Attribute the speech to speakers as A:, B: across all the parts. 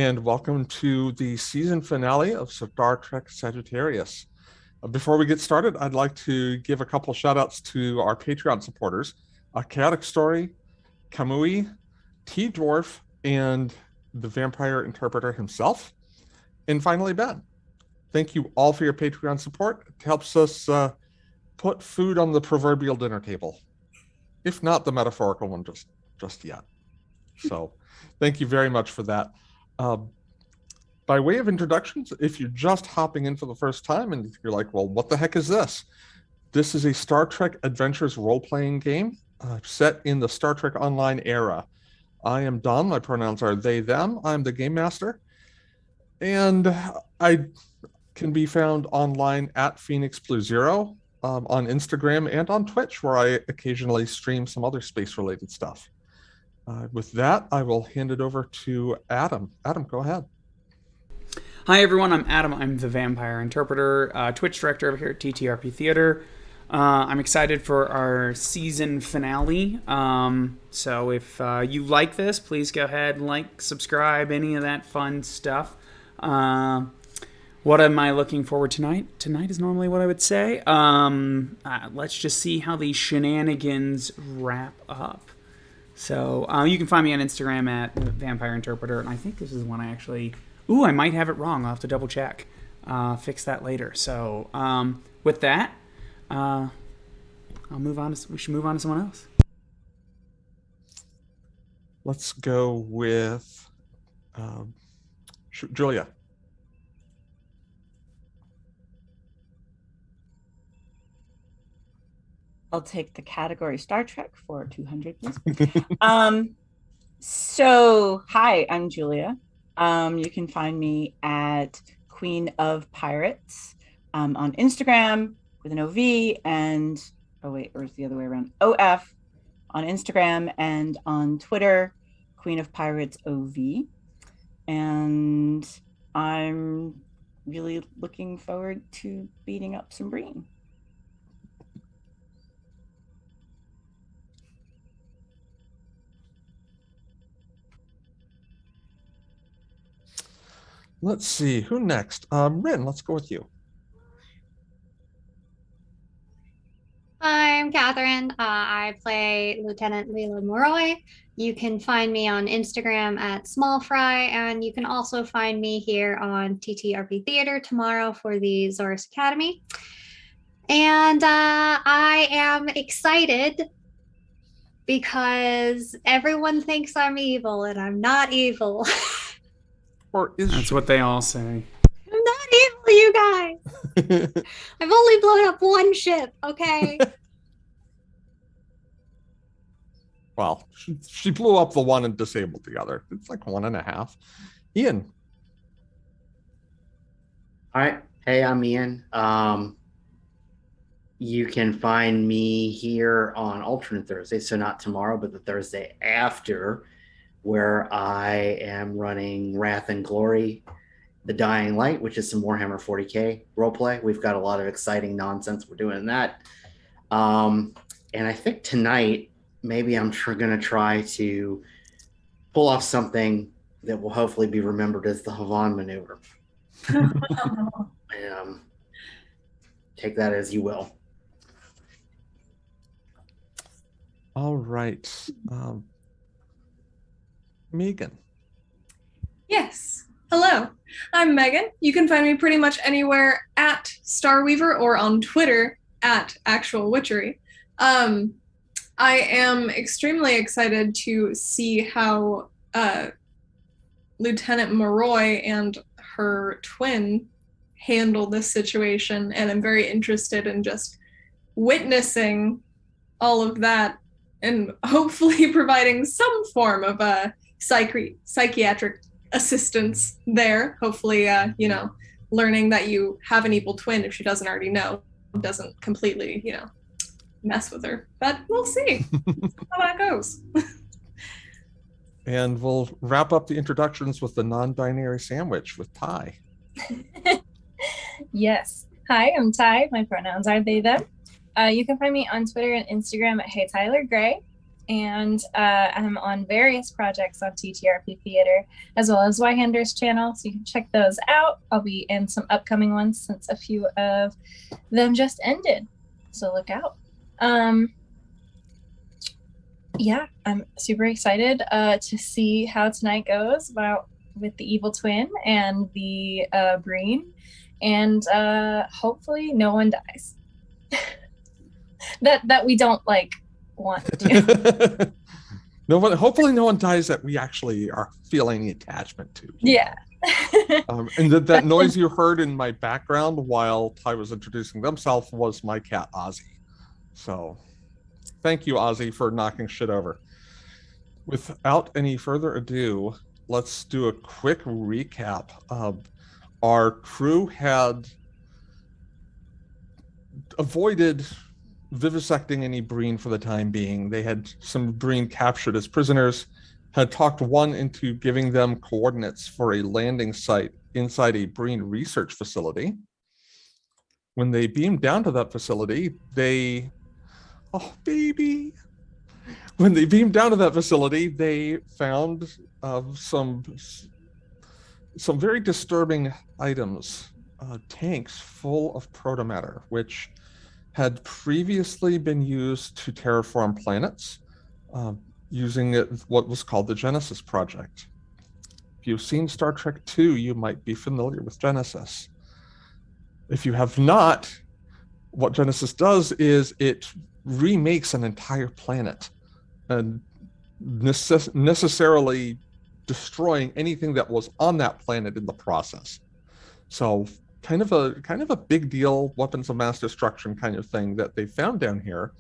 A: and welcome to the season finale of Star Trek Sagittarius. Before we get started, I'd like to give a couple shout outs to our Patreon supporters, Chaotic Story, Kamui, T Dwarf, and the Vampire Interpreter himself. And finally, Ben. Thank you all for your Patreon support. It helps us put food on the proverbial dinner table, if not the metaphorical one just yet. So thank you very much for that. By way of introductions, if you're just hopping in for the first time and you're like, well, what the heck is this? This is a Star Trek Adventures role-playing game set in the Star Trek Online era. I am Don. My pronouns are they, them. I'm the game master. And I can be found online at Phoenix Blue Zero on Instagram and on Twitch, where I occasionally stream some other space-related stuff. With that, I will hand it over to Adam. Adam, go ahead.
B: Hi everyone, I'm Adam. I'm the Vampire Interpreter, Twitch director over here at TTRP Theater. I'm excited for our season finale. So if you like this, please go ahead, like, subscribe, any of that fun stuff. What am I looking forward to tonight? Tonight is normally what I would say. Let's just see how these shenanigans wrap up. So you can find me on Instagram at Vampire Interpreter, and I think this is one I actually... Ooh, I might have it wrong. I'll have to double check. Fix that later. So with that, I'll move on. We should move on to someone else.
A: Let's go with Julia.
C: I'll take the category Star Trek for 200, please. So, hi, I'm Julia. You can find me at Queen of Pirates on Instagram with an OV and, or is the other way around? OF on Instagram and on Twitter, Queen of Pirates OV. And I'm really looking forward to beating up some Breen.
A: Let's see, who next? Rin, let's go with you.
D: Hi, I'm Catherine. I play Lieutenant Leela Morroy. You can find me on Instagram at smallfry, and you can also find me here on TTRP Theater tomorrow for the Zorus Academy. And I am excited because everyone thinks I'm evil, and I'm not evil.
A: Or is
B: That's what they all say.
D: I'm not evil, you guys. I've only blown up one ship, okay?
A: Well, she blew up the one and disabled the other. It's like 1.5. Ian.
E: All right. Hey, I'm Ian. You can find me here on alternate Thursday, so not tomorrow, but the Thursday after, where I am running Wrath and Glory, The Dying Light, which is some Warhammer 40k roleplay. We've got a lot of exciting nonsense we're doing in that. And I think tonight, maybe I'm going to try to pull off something that will hopefully be remembered as the Havan maneuver. Take that as you will.
A: All right. Megan.
F: Yes. Hello. I'm Megan. You can find me pretty much anywhere at Starweaver or on Twitter at Actual Witchery. I am extremely excited to see how Lieutenant Morroy and her twin handle this situation, and I'm very interested in just witnessing all of that and hopefully providing some form of a psychiatric assistance there. Hopefully, learning that you have an evil twin, if she doesn't already know, doesn't completely, mess with her. But we'll see how that goes.
A: And we'll wrap up the introductions with the non-binary sandwich with Ty.
G: Yes. Hi, I'm Ty. My pronouns are they, them. You can find me on Twitter and Instagram at Hey Tyler Gray. and I'm on various projects on TTRP Theater, as well as Yhander's channel, so you can check those out. I'll be in some upcoming ones since a few of them just ended, so look out. Yeah, I'm super excited to see how tonight goes with the evil twin and the Breen, and hopefully no one dies. that we don't like want to.
A: Hopefully no one dies that we actually are feeling attachment to.
G: Yeah.
A: And that noise you heard in my background while Ty was introducing themselves was my cat Ozzy. So thank you, Ozzy, for knocking shit over. Without any further ado, let's do a quick recap. Our crew had avoided vivisecting any Breen for the time being. They had some Breen captured as prisoners, had talked one into giving them coordinates for a landing site inside a Breen research facility. When they beamed down to that facility, when they beamed down to that facility, they found some very disturbing items, tanks full of protomatter, which had previously been used to terraform planets, using what was called the Genesis Project. If you've seen Star Trek II, you might be familiar with Genesis. If you have not, what Genesis does is it remakes an entire planet and necessarily destroying anything that was on that planet in the process. So kind of a big deal weapons of mass destruction kind of thing that they found down here.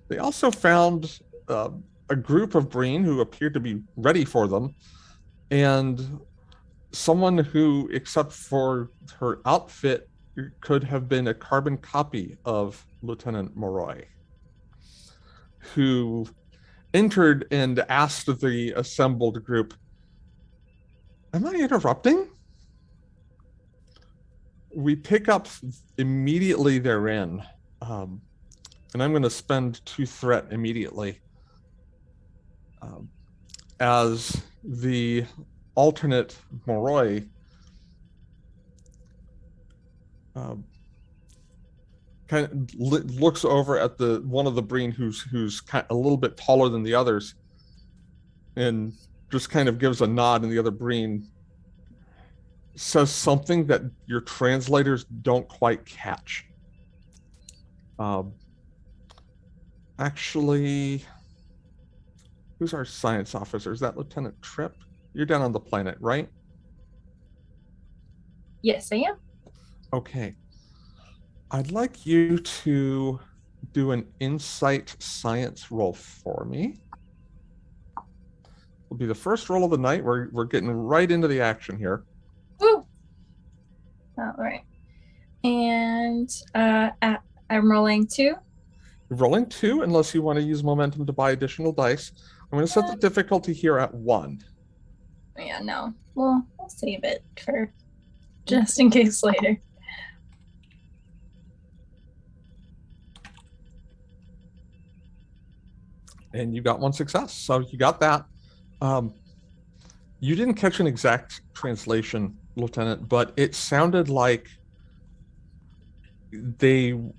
A: They also found a group of Breen who appeared to be ready for them, and someone who, except for her outfit, could have been a carbon copy of Lieutenant Moroi, who entered and asked the assembled group, "Am I interrupting?" We pick up immediately therein, and I'm going to spend 2 threat immediately, as the alternate Moroi kind of looks over at one of the Breen who's kind of a little bit taller than the others, and just kind of gives a nod, and the other Breen says something that your translators don't quite catch. Actually, who's our science officer? Is that Lieutenant Tripp? You're down on the planet, right?
G: Yes, I am.
A: Okay. I'd like you to do an insight science roll for me. It'll be the first roll of the night. We're getting right into the action here.
G: Woo! All right. And I'm rolling 2.
A: You're rolling 2, unless you want to use momentum to buy additional dice. I'm going to set the difficulty here at 1.
G: Yeah, no. We'll save it for just in case later.
A: And you got 1 success, so you got that. You didn't catch an exact translation, Lieutenant, but it sounded like the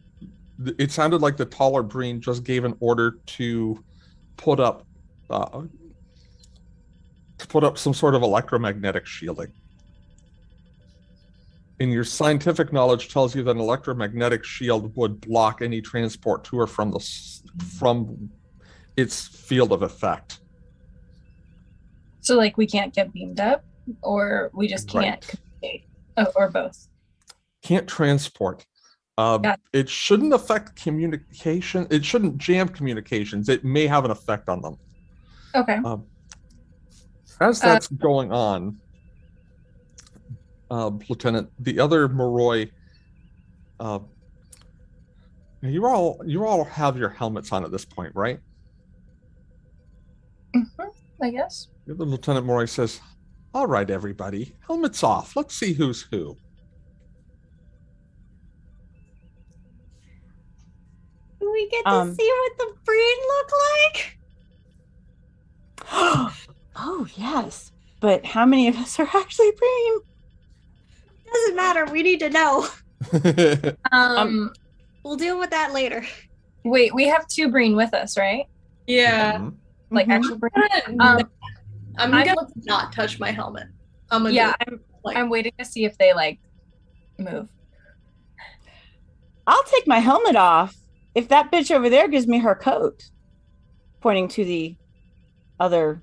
A: taller Breen just gave an order to put up some sort of electromagnetic shielding. And your scientific knowledge tells you that an electromagnetic shield would block any transport to or from its field of effect.
G: So, like, we can't get beamed up, or we just can't communicate, or both?
A: Can't transport. It shouldn't affect communication. It shouldn't jam communications. It may have an effect on them.
G: Okay.
A: As that's going on, Lieutenant, the other Moroi, you all have your helmets on at this point, right?
G: I guess.
A: The other Lieutenant Moroi says, "All right, everybody, helmets off. Let's see who's who."
D: We get to see what the Breen look like.
C: Oh, yes. But how many of us are actually Breen?
D: Doesn't matter. We need to know. We'll deal with that later.
G: Wait, we have 2 Breen with us, right?
F: Yeah.
A: Mhm.
G: Like
C: Mhm.
G: actual Breen.
F: I'm
G: I'm
F: gonna not touch my helmet. I'm gonna
G: Yeah,
F: do it. Like,
G: I'm waiting to see if they like move.
C: I'll take my helmet off if that bitch over there gives me her coat. Pointing to the other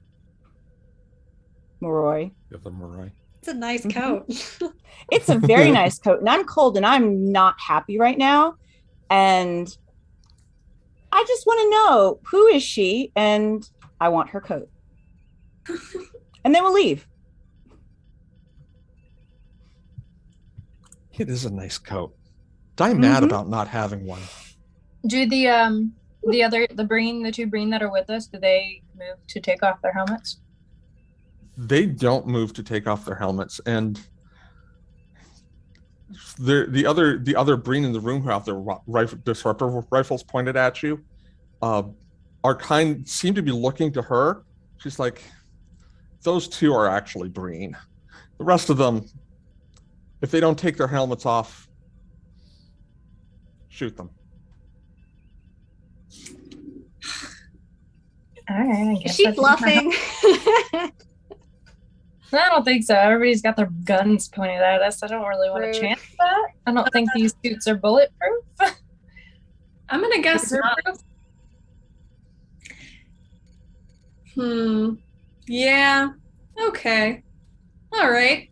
C: Moroi.
A: The other Moroi.
D: It's a nice
C: Mhm.
D: coat.
C: It's a very nice coat, and I'm cold and I'm not happy right now. And I just want to know who is she, and I want her coat. And then we'll leave.
A: It is a nice coat. I'm mad
C: Mhm.
A: about not having one.
G: Do the 2 Breen that are with us, do they move to take off their helmets?
A: They don't move to take off their helmets, and the other Breen in the room who have their disruptor rifles pointed at you seem to be looking to her. She's like, those 2 are actually Breen. The rest of them, if they don't take their helmets off, shoot them.
G: All right, I
D: Is
G: guess
D: she
G: that's-
D: bluffing?
G: I don't think so. Everybody's got their guns pointed at us. I don't really want
D: Rude.
G: to chance that. I don't think these suits are bulletproof.
F: I'm gonna guess not. Yeah. Okay. All right.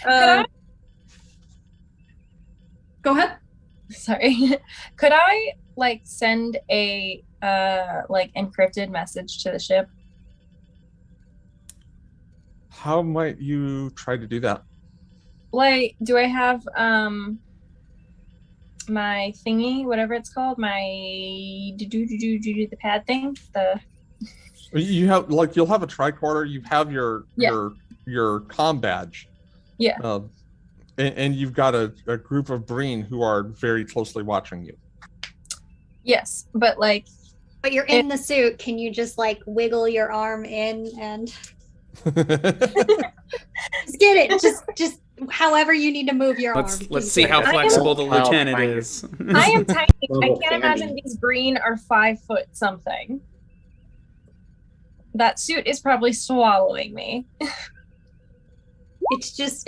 G: I-
F: Go ahead.
G: Sorry. Could I like send a like encrypted message to the ship?
A: How might you try to do that?
G: Like, do I have my thingy, whatever it's called, my the pad thing?
A: You have you'll have a tricorder. You have your comm badge.
G: Yeah.
A: And you've got a group of Breen who are very closely watching you.
G: Yes, but like
D: But you're in the suit. Can you just like wiggle your arm in and just get it? Just however you need to move your arm.
B: Let's see how
G: I am-
B: flexible the
E: I'll
B: lieutenant
E: find it.
B: is.
G: I am tiny. I
E: Little
G: can't
E: fanny.
G: imagine these Breen are 5 foot something. That suit is probably swallowing me.
D: It's just.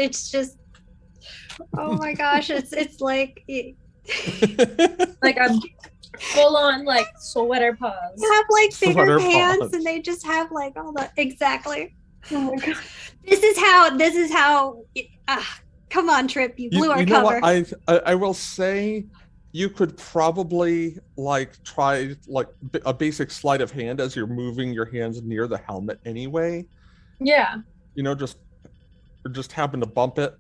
D: Oh my gosh! It's like
G: Like I'm full on like sweater paws.
D: you have like bigger
A: Sweater
D: pants,
A: paws.
D: and they just have like all the exactly.
F: Oh my god.
D: This is how. Come on, Trip! You blew our
A: you know
D: cover.
A: what? I will say you could probably like try like a basic sleight of hand as you're moving your hands near the helmet anyway.
G: Yeah.
A: You know, just happen to bump it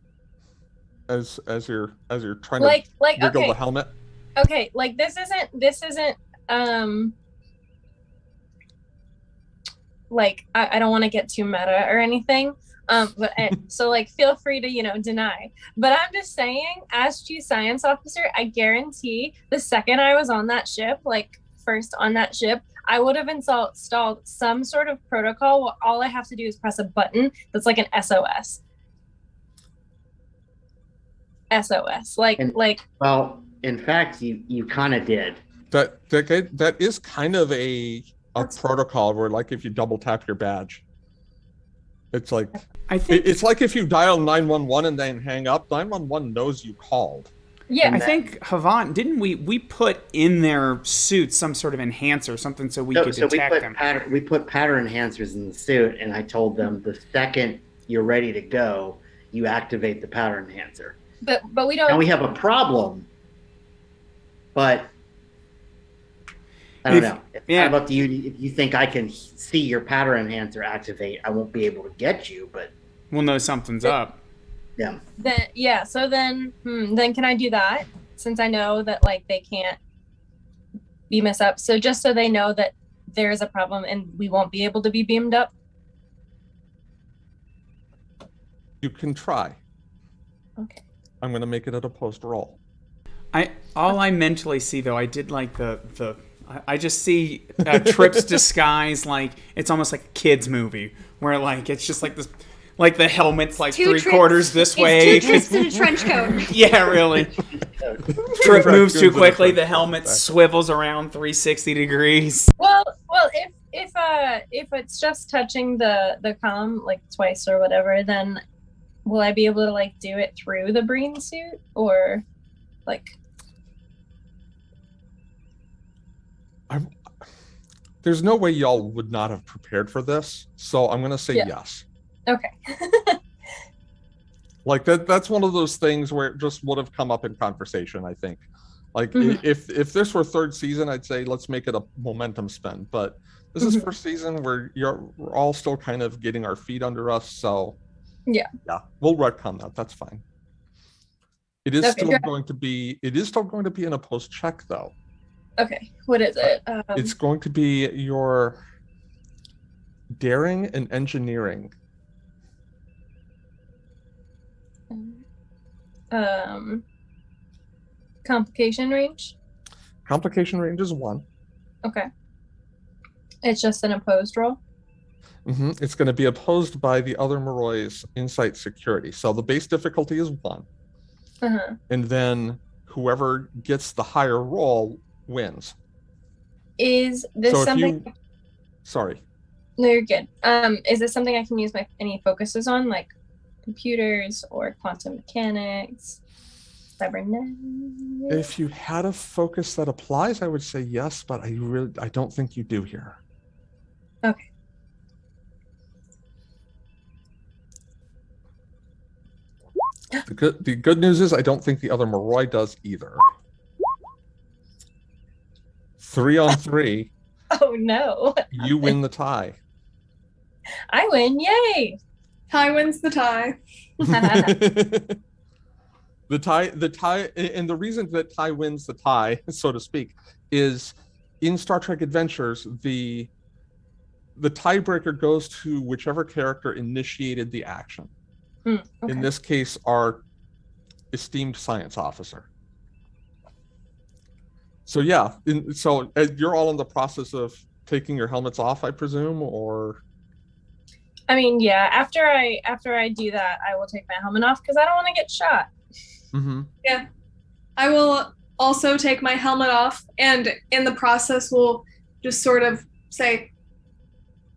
A: as you're trying
G: Like
A: to wiggle
G: okay.
A: the helmet.
G: Okay, like this isn't like I don't want to get too meta or anything. But so like feel free to deny. But I'm just saying, as chief science officer, I guarantee the second I was on that ship, like first on that ship, I would have installed some sort of protocol where all I have to do is press a button that's like an SOS.
E: Well, in fact, you kind of did.
A: That is kind of a protocol where like if you double tap your badge, it's like
B: I think
A: it's like if you dial 911 and then hang up, 911 knows you called.
G: Yeah,
B: I think Havant, didn't we put in their suits some sort of enhancer, something so we could detect them?
E: We put pattern enhancers in the suit, and I told them the second you're ready to go, you activate the pattern enhancer.
G: but we don't.
E: Now we have a problem, but I don't know. It's
B: yeah.
E: kind of up to you. If you think I can see your pattern enhancer activate, I won't be able to get you, but
B: We'll know something's up.
E: yeah.
G: So then can I do that, since I know that like they can't beam us up? So just so they know that there is a problem and we won't be able to be beamed up.
A: You can try.
G: Okay.
A: I'm going to make it at a post roll.
B: All I mentally see though, I did like the I just see Trip's disguise like it's almost like a kids movie where like it's just like this, like the helmet's like
D: Two
B: 3/4 this way.
D: It's 2 trips in a trench coat.
B: Yeah, really. Trip moves too quickly. The helmet swivels around 360 degrees.
G: Well, if it's just touching the comm like twice or whatever, then will I be able to like do it through the Breen suit or like?
A: There's no way y'all would not have prepared for this, so I'm gonna say yes.
G: Okay.
A: Like that's one of those things where it just would have come up in conversation, I think. Like if this were third season, I'd say let's make it a momentum spend. But this is first season where we're all still kind of getting our feet under us, so yeah, we'll retcon that. That's fine. It is still going to be in a post check though.
G: Okay, what is it?
A: It's going to be your daring and engineering.
G: Complication range.
A: Complication range is 1.
G: Okay. It's just an opposed roll.
A: It's going to be opposed by the other Morroy's insight security. So the base difficulty is 1. And then whoever gets the higher roll wins.
G: Is this
A: So
G: something?
A: Sorry.
G: No, you're good. Is this something I can use any focuses on, like computers or quantum mechanics, cybernetics?
A: If you had a focus that applies, I would say yes, but I don't think you do here.
G: Okay.
A: The good news is I don't think the other Morroy does either. 3 on 3.
G: Oh no.
A: You win the tie.
G: I win, yay!
F: Tie wins the tie.
A: The tie, and the reason that tie wins the tie, so to speak, is in Star Trek Adventures, the tiebreaker goes to whichever character initiated the action.
G: Okay.
A: In this case, our esteemed science officer. So yeah, so you're all in the process of taking your helmets off, I presume, or?
G: I mean, yeah. After I do that, I will take my helmet off because I don't want to get shot.
F: Yeah, I will also take my helmet off, and in the process, we'll just sort of say,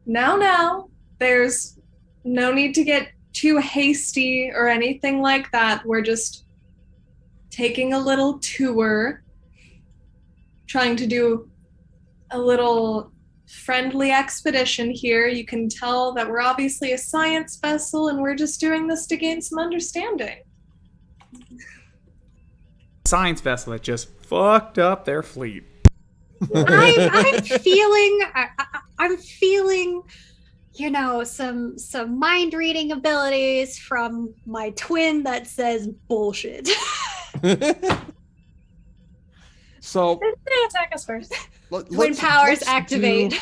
F: now, there's no need to get too hasty or anything like that. We're just taking a little tour, trying to do a little friendly expedition here. You can tell that we're obviously a science vessel and we're just doing this to gain some understanding.
B: Science vessel that just fucked up their fleet.
D: I'm feeling, you know, some mind reading abilities from my twin that says bullshit.
A: So
G: They attack us first.
D: Twin powers activate.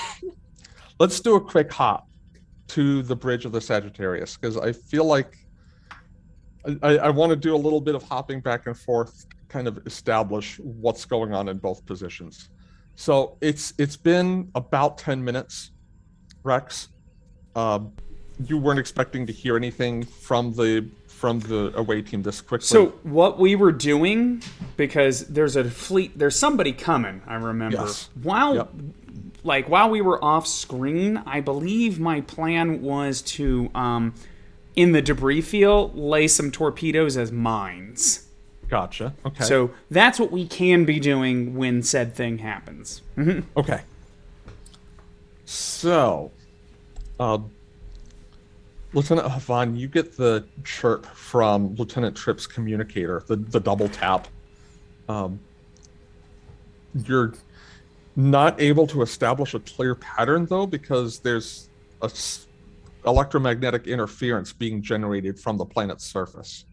A: Let's do a quick hop to the bridge of the Sagittarius, because I feel like I want to do a little bit of hopping back and forth, kind of establish what's going on in both positions. So it's been about 10 minutes, Rex. You weren't expecting to hear anything from the away team this quickly.
B: So what we were doing, because there's somebody coming, I remember.
A: Yes.
B: While we were off screen, I believe my plan was to, in the debris field, lay some torpedoes as mines.
A: Gotcha. Okay.
B: So that's what we can be doing when said thing happens.
A: Okay. So, Lieutenant Havan, you get the chirp from Lieutenant Tripp's communicator, the double tap. You're not able to establish a clear pattern, though, because there's electromagnetic interference being generated from the planet's surface.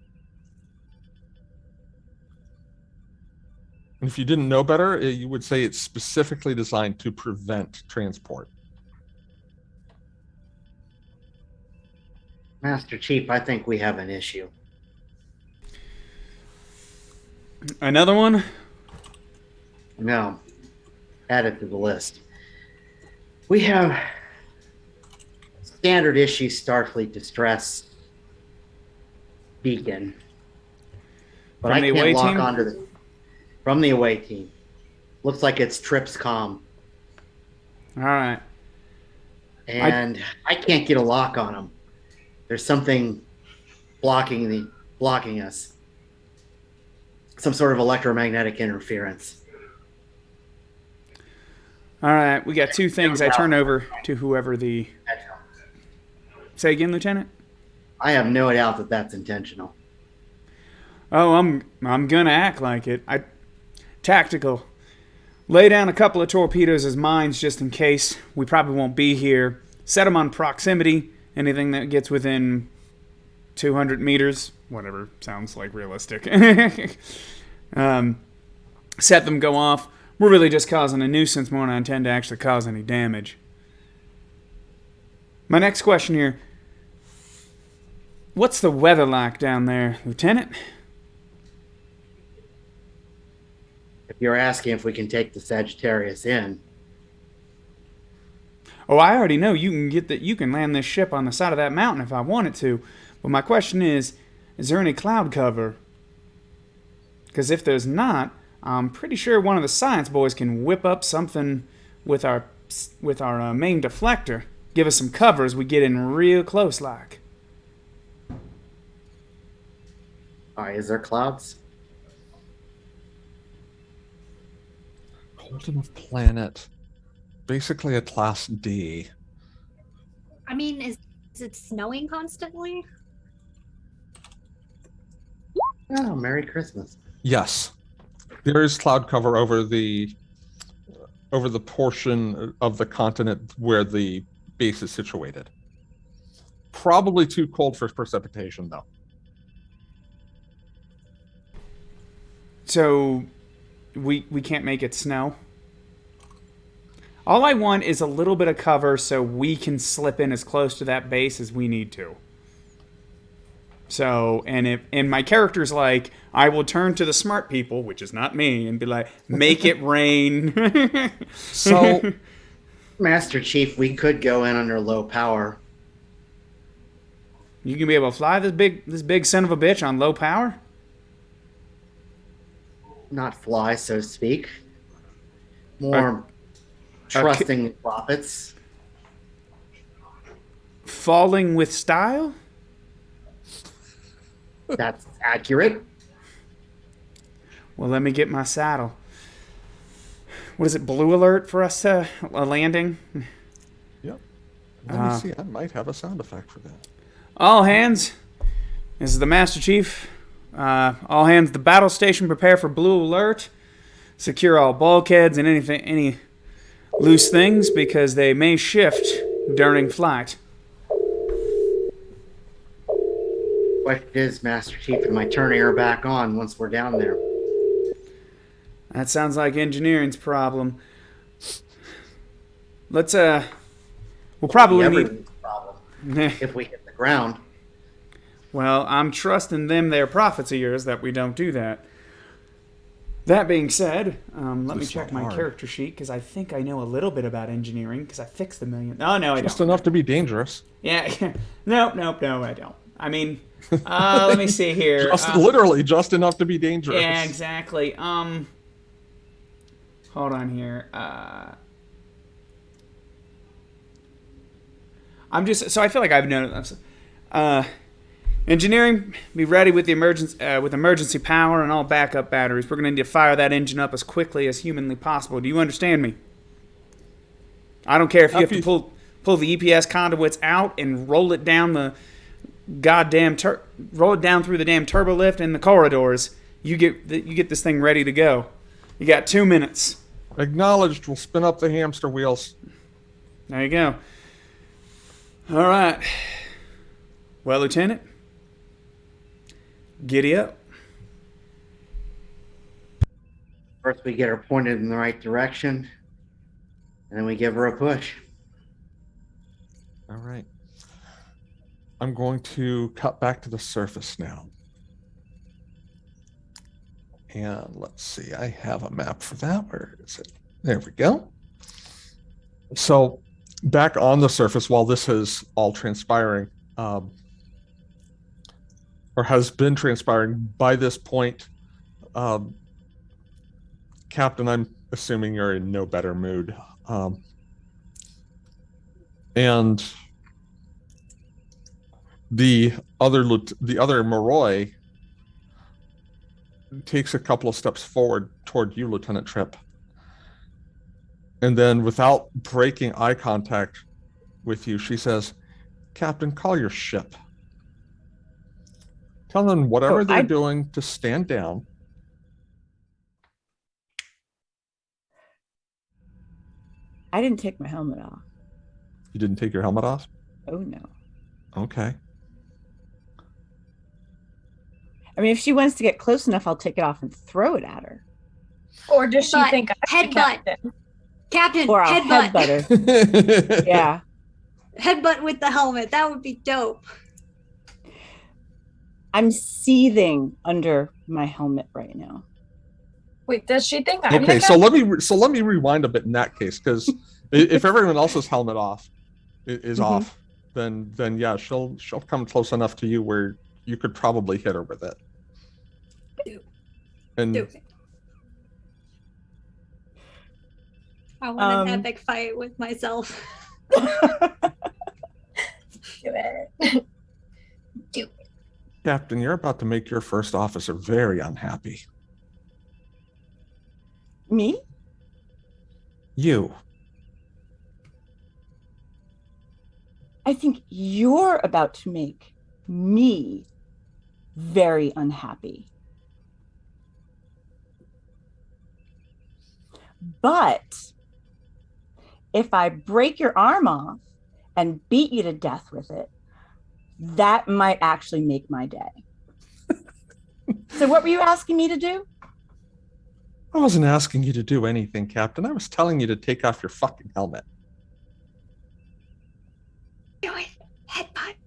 A: And if you didn't know better, you would say it's specifically designed to prevent transport.
E: Master Chief, I think we have an issue.
B: Another one?
E: No. add it to the list. We have standard issue Starfleet distress beacon, but
B: From
E: I
B: the
E: can't
B: away
E: lock
B: team?
E: onto the from the away team. Looks like it's Trips comm,
B: All right.
E: and I can't get a lock on them. There's something blocking us. Some sort of electromagnetic interference.
B: All right. We got two things. I turn over to whoever the. Say again, Lieutenant.
E: I have no doubt that that's intentional.
B: Oh, I'm gonna act like it. Tactical. Lay down a couple of torpedoes as mines just in case. We probably won't be here. Set them on proximity. Anything that gets within 200 meters, whatever sounds like realistic. Set them, go off. We're really just causing a nuisance more than I intend to actually cause any damage. My next question here. What's the weather like down there, Lieutenant?
E: If you're asking if we can take the Sagittarius in,
B: Oh, I already know you can land this ship on the side of that mountain if I wanted to. But my question is there any cloud cover? Because if there's not, I'm pretty sure one of the science boys can whip up something with our main deflector. Give us some cover as we get in real close like.
E: all right, is there clouds?
A: Cold enough planet. Basically a class D.
D: I mean, is it snowing constantly?
E: Oh, Merry Christmas.
A: Yes. There is cloud cover over the portion of the continent where the base is situated. Probably too cold for precipitation, though.
B: So we can't make it snow. All I want is a little bit of cover so we can slip in as close to that base as we need to. So, and my character's like, I will turn to the smart people, which is not me, and be like, make it rain.
A: So,
E: Master Chief, we could go in under low power.
B: You can be able to fly this big son of a bitch on low power?
E: Not fly, so to speak. More trusting the prophets.
B: Falling with style?
E: That's accurate.
B: Well, let me get my saddle. What is it, blue alert for us to a landing?
A: yep. Let me see. I might have a sound effect for that.
B: All hands. This is the Master Chief. All hands, the battle station, prepare for blue alert. Secure all bulkheads and any loose things because they may shift during flight.
E: Question is, Master Chief, am I turning her back on once we're down there?
B: That sounds like engineering's problem. Let's we'll probably need.
E: Everyone's problem if we hit the ground.
B: Well, I'm trusting them, their prophets of yours, that we don't do that. That being said, let me check my character sheet because I think I know a little bit about engineering because I fixed the million. Oh no, I
A: Just
B: don't.
A: enough to be dangerous.
B: Yeah, no, I don't. I mean, let me see here.
A: Literally just enough to be dangerous.
B: Yeah, exactly. Hold on here. I'm just so I feel like I've known. Engineering, be ready with the emergency power and all backup batteries. We're going to need to fire that engine up as quickly as humanly possible. Do you understand me? I don't care if you have to pull the EPS conduits out and roll it down the roll it down through the damn turbo lift in the corridors. You get this thing ready to go. You got 2 minutes.
A: Acknowledged. We'll spin up the hamster wheels.
B: There you go. All right. Well, Lieutenant, giddy up.
E: First, we get her pointed in the right direction, and then we give her a push.
A: All right. I'm going to cut back to the surface now. And let's see, I have a map for that. Where is it? There we go. So back on the surface, while this is all transpiring, or has been transpiring by this point, Captain, I'm assuming you're in no better mood. And the other Moroi takes a couple of steps forward toward you, Lieutenant Tripp. And then, without breaking eye contact with you, she says, Captain, call your ship. Tell them whatever they're doing to stand down.
C: I didn't take my helmet off.
A: You didn't take your helmet off?
C: Oh, no.
A: Okay.
C: I mean, if she wants to get close enough, I'll take it off and throw it at her.
G: Or does she
D: But
G: think I'm the captain?
D: Captain,
C: Or I'll
D: headbutt.
C: headbutt her. Yeah.
D: Headbutt with the helmet. That would be dope.
C: I'm seething under my helmet right now.
G: Wait, does she think I'm
A: Okay,
G: the
A: so
G: captain?
A: let me rewind a bit in that case, because if everyone else's helmet is off, then yeah, she'll come close enough to you where you could probably hit her with it. And
D: Do it. I want an epic fight with myself.
G: Do it.
D: Do it.
A: Captain, you're about to make your first officer very unhappy.
C: Me?
A: You.
C: I think you're about to make me very unhappy. But if I break your arm off and beat you to death with it, that might actually make my day. So what were you asking me to do?
A: I wasn't asking you to do anything, Captain. I was telling you to take off your fucking helmet.
D: Do it. Headbutt.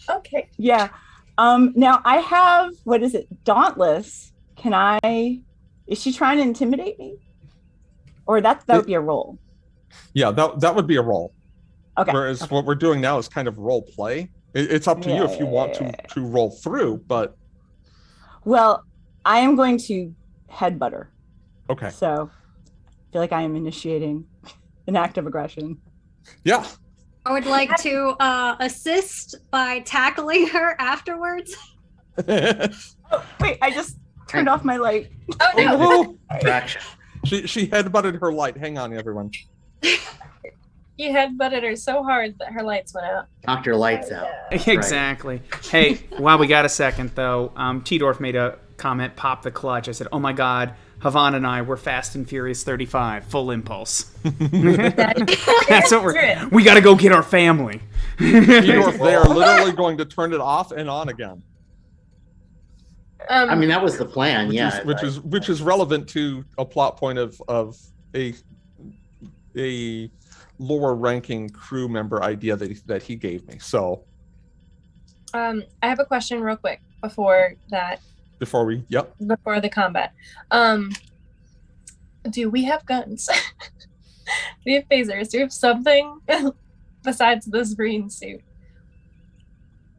G: Okay.
C: Yeah. Now I have, what is it? Dauntless. Is she trying to intimidate me? Or that would be a roll.
A: Yeah, that would be a roll.
C: Okay.
A: Whereas what we're doing now is kind of role play. It's up to you if you want to roll through, but...
C: Well, I am going to headbutt her.
A: Okay.
C: So I feel like I am initiating an act of aggression.
A: Yeah.
D: I would like to assist by tackling her afterwards.
C: Oh, wait, I just turned off my light.
G: Oh no.
A: Oh,
E: Attraction.
A: she headbutted her light. Hang on, everyone.
G: You headbutted her so hard that her lights went out.
E: Knocked your lights out. That's right.
B: Exactly. Hey, while we got a second though, T-Dorf made a comment, pop the clutch. I said, oh my God, Havan and I were Fast and Furious 35, full impulse. That's what we got to go get our family.
A: T-Dorf, they are literally going to turn it off and on again.
E: I mean, that was the plan,
A: Which is relevant to a plot point of a lower ranking crew member idea that he gave me. So
G: I have a question real quick before that.
A: before
G: the combat. Do we have guns? Do we have phasers? Do we have something besides this green suit?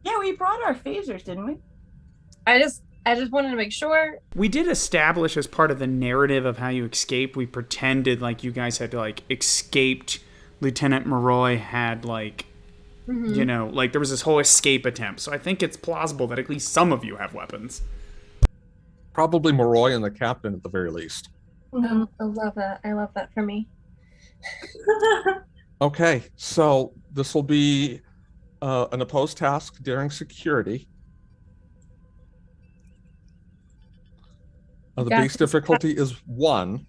C: Yeah, we brought our phasers, didn't we?
G: I just wanted to make sure.
B: We did establish as part of the narrative of how you escaped, we pretended like you guys had escaped. Lieutenant Moroi had there was this whole escape attempt. So I think it's plausible that at least some of you have weapons.
A: probably Moroi and the captain at the very least.
G: I love that. I love that for me.
A: Okay, so this will be an opposed task during security. The base difficulty is 1.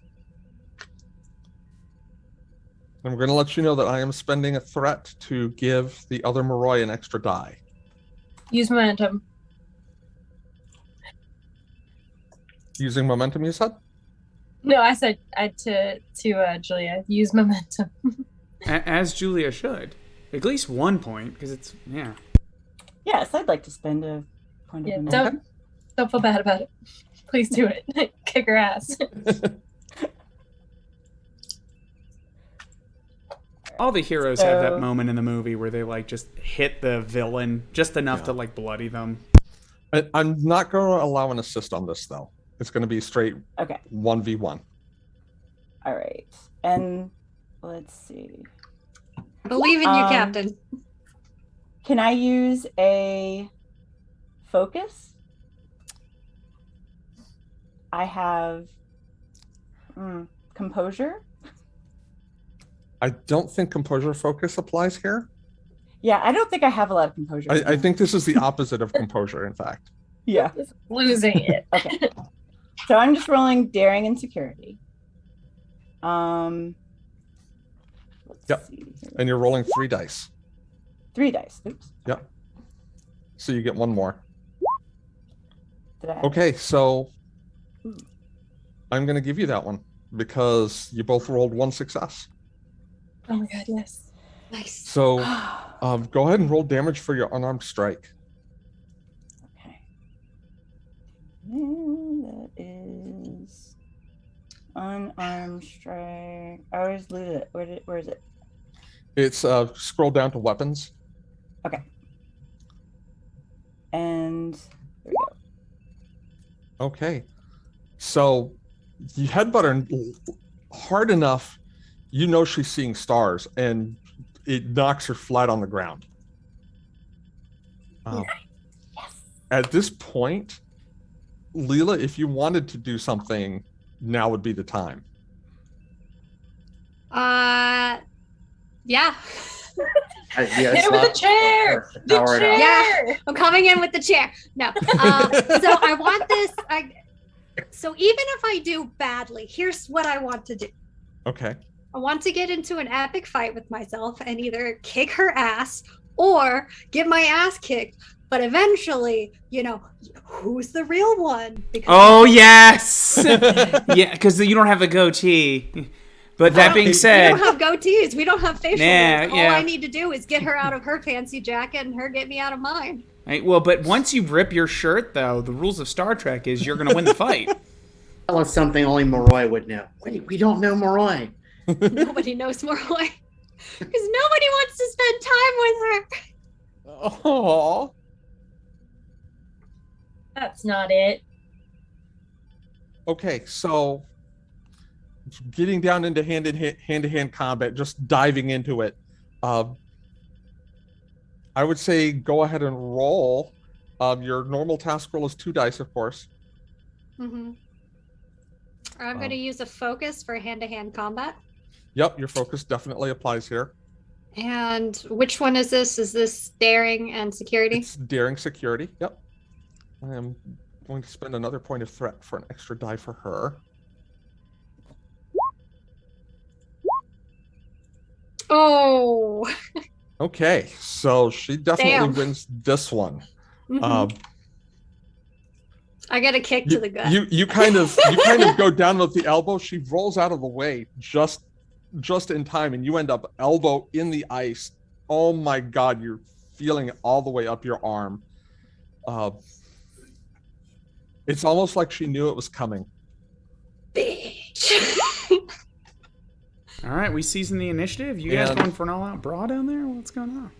A: And we're going to let you know that I am spending a threat to give the other Moroi an extra die.
G: Use momentum.
A: Using momentum, you said?
G: No, I said to Julia, use momentum.
B: As Julia should. At least 1 point, because it's, yeah.
C: Yes, I'd like to spend a point of momentum.
G: Don't feel bad about it. Please do it. Kick her ass.
B: All the heroes have that
C: So-
B: moment in the movie where they like just hit the villain just enough
A: Yeah.
B: to like bloody them.
A: I'm not going to allow an assist on this though. It's going to be straight
C: Okay.
A: 1v1.
C: All right. And let's see.
D: I believe in you,
C: Um,
D: Captain.
C: Can I use a focus? I have composure.
A: I don't think composure focus applies here.
C: Yeah, I don't think I have a lot of composure.
A: I think this is the opposite of composure, in fact.
C: Yeah.
G: Just losing it.
C: Okay. So I'm just rolling daring and security. Let's
A: Yep.
C: see.
A: And you're rolling 3 dice.
C: 3 dice. Oops.
A: Yep. So you get 1 more.
C: Did I?
A: Okay, so I'm going to give you that one because you both rolled 1 success.
G: Oh my god, yes.
D: Nice.
A: So go ahead and roll damage for your unarmed strike.
C: Okay. And that is unarmed strike. I always lose it. Where is it?
A: It's scroll down to weapons.
C: And there we go.
A: Okay. So you headbutt her hard enough, you know she's seeing stars, and it knocks her flat on the ground. At this point, Leela, if you wanted to do something, now would be the time.
D: Yeah.
E: Yeah,
G: Hit
E: it's
G: her with
E: not-
G: a chair! The
E: Power it
G: chair!
E: up.
D: Yeah. I'm coming in with the chair. No. So I want this. So even if I do badly, here's what I want to do.
A: Okay.
D: I want to get into an epic fight with myself and either kick her ass or get my ass kicked. But eventually, who's the real one? Because
B: Oh yes, yeah, because you don't have a goatee. But that being
D: we
B: said,
D: don't have goatees. We don't have facial
B: Yeah,
D: hair. All
B: yeah.
D: I need to do is get her out of her fancy jacket and her get me out of mine.
B: right, well, but once you rip your shirt, though, the rules of Star Trek is you're going to win the fight.
E: Tell us something only Moroi would know. Wait, we don't know Moroi.
D: Nobody knows more why. Because nobody wants to spend time with her.
A: Oh.
G: That's not it.
A: Okay, so getting down into hand-to-hand combat, just diving into it. I would say go ahead and roll. Your normal task roll is 2 dice, of course.
D: Mm-hmm. I'm going to use a focus for hand-to-hand combat.
A: Yep, your focus definitely applies here.
D: And which one is this? Is this daring and security?
A: It's daring security. Yep. I am going to spend another point of threat for an extra die for her.
D: Oh.
A: Okay, so she definitely
D: Damn.
A: wins this one.
D: Mhm.
A: Um,
D: I get a kick to the gut.
A: you kind of go down with the elbow. She rolls out of the way just in time, and you end up elbow in the ice. Oh my God, you're feeling it all the way up your arm. It's almost like she knew it was coming.
D: Bitch.
B: All right, we season the initiative. You guys
A: And-
B: going for an all-out brawl down there? What's going on?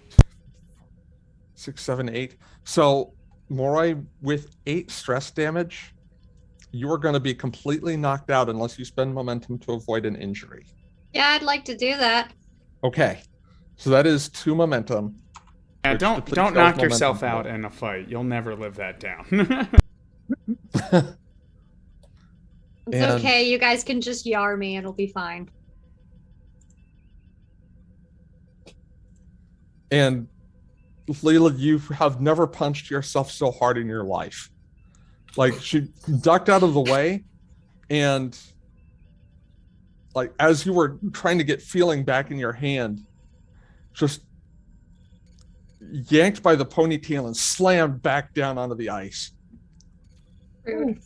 A: 6, 7, 8. So Moroi, with 8 stress damage, you are going to be completely knocked out unless you spend momentum to avoid an injury.
D: Yeah, I'd like to do that.
A: Okay, so that is 2 momentum.
B: Yeah,
A: Which
B: don't
A: depletes
B: knock
A: momentum
B: yourself
A: blow.
B: out in a fight. You'll never live that down.
D: It's
A: And-
D: okay. You guys can just yar me. It'll be fine.
A: And Leela, you have never punched yourself so hard in your life. Like, she ducked out of the way, and like as you were trying to get feeling back in your hand, just yanked by the ponytail and slammed back down onto the ice.
D: Rude.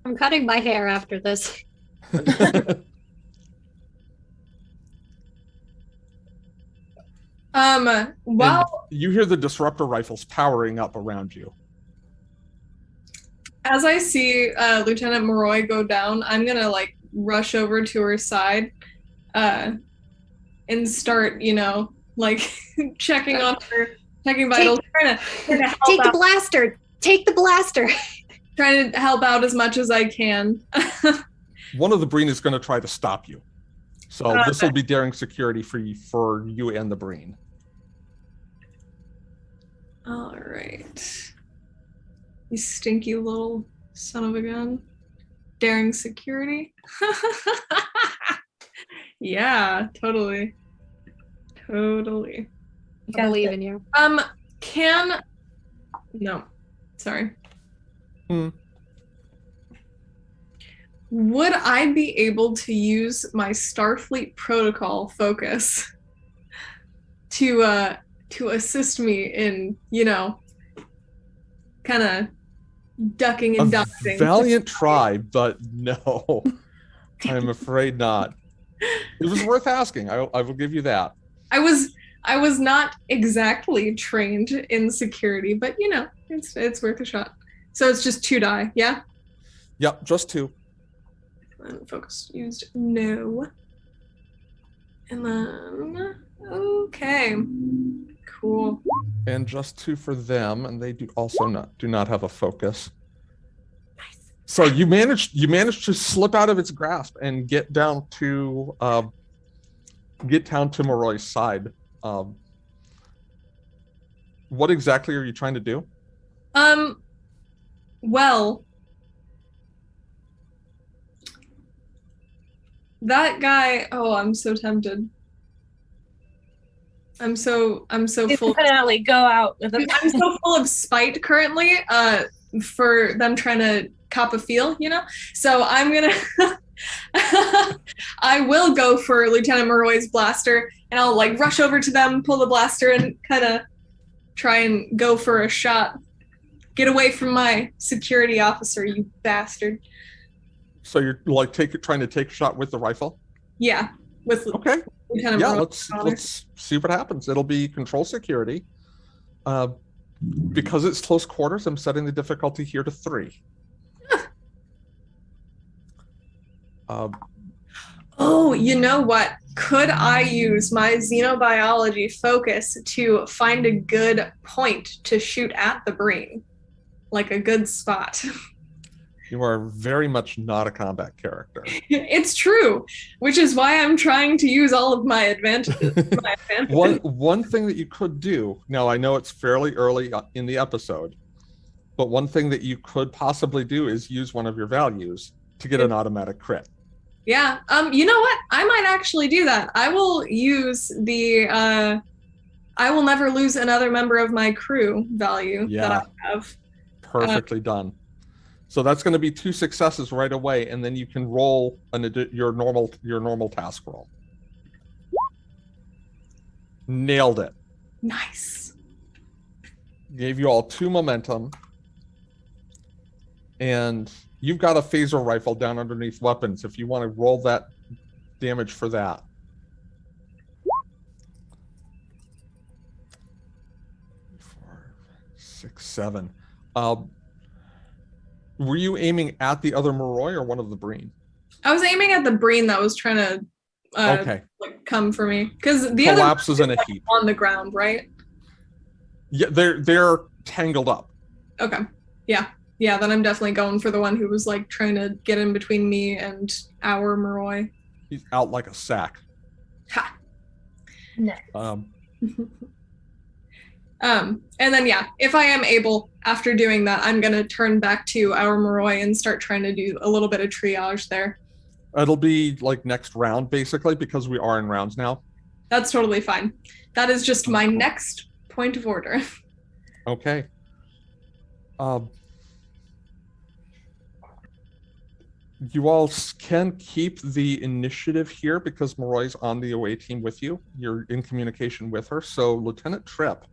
D: I'm cutting my hair after this.
F: Well,
A: And you hear the disruptor rifles powering up around you.
F: as I see Lieutenant Moroi go down, I'm gonna like rush over to her side, and start, like checking on her, checking vitals, trying to help
D: Take the
F: out,
D: blaster. Take the blaster.
F: trying to help out as much as I can.
A: One of the Breen is going to try to stop you. So this will be daring security for you and the Breen.
F: All right. You stinky little son of a gun. Daring security. Yeah, totally. Totally.
D: I believe in you.
F: No, sorry.
A: Hmm.
F: Would I be able to use my Starfleet protocol focus to assist me in, kind of ducking and
A: A
F: dodging?
A: valiant try, but no, I'm afraid not. It was worth asking. I will give you that.
F: I was not exactly trained in security, but it's worth a shot. So it's just 2 die, yeah?
A: Yep, just 2.
F: And focus used, no. And then, okay, cool.
A: And just 2 for them, and they do not have a focus.
F: Nice.
A: So you managed to slip out of its grasp and get down to Morroy's side. What exactly are you trying to do?
F: Well, that guy, oh, I'm so tempted. I'm so full.
G: Finale, go out with a
F: I'm so full of spite currently, for them trying to cop a feel, So I'm gonna, I will go for Lieutenant Morroy's blaster, and I'll like rush over to them, pull the blaster, and kind of try and go for a shot. Get away from my security officer, you bastard.
A: So you're like trying to take a shot with the rifle?
F: Yeah, with
A: Okay.
F: Lieutenant
A: Yeah,
F: Morroy.
A: let's see what happens. It'll be control security. Because it's close quarters, I'm setting the difficulty here to 3.
F: Oh, you know what? Could I use my xenobiology focus to find a good point to shoot at the Breen? Like a good spot.
A: You are very much not a combat character.
F: It's true, which is why I'm trying to use all of my advantages.
A: One thing that you could do, now I know it's fairly early in the episode, but one thing that you could possibly do is use one of your values to get an automatic crit.
F: Yeah. You know what? I might actually do that. I will use the I will never lose another member of my crew value that I have.
A: Perfectly done. So that's going to be 2 successes right away, and then you can roll your normal task roll. Nailed it.
F: Nice.
A: Gave you all 2 momentum, and you've got a phaser rifle down underneath weapons if you want to roll that damage for that. Four, 6, 7. Were you aiming at the other Moroi or one of the Breen?
F: I was aiming at the Breen that was trying to
A: Okay.
F: like come for me, because the
A: Collapses
F: other
A: in a heap.
F: on the ground, right?
A: Yeah, they're tangled up.
F: Okay. Yeah. Then I'm definitely going for the one who was like trying to get in between me and our Moroi.
A: He's out like a sack.
F: Ha.
G: Nice.
F: And then if I am able, after doing that, I'm gonna turn back to our Moroi and start trying to do a little bit of triage there.
A: It'll be like next round, basically, because we are in rounds now.
F: That's totally fine. That is just my next point of order.
A: Okay. You all can keep the initiative here because Morroy's on the away team with you. You're in communication with her. So, Lieutenant Tripp,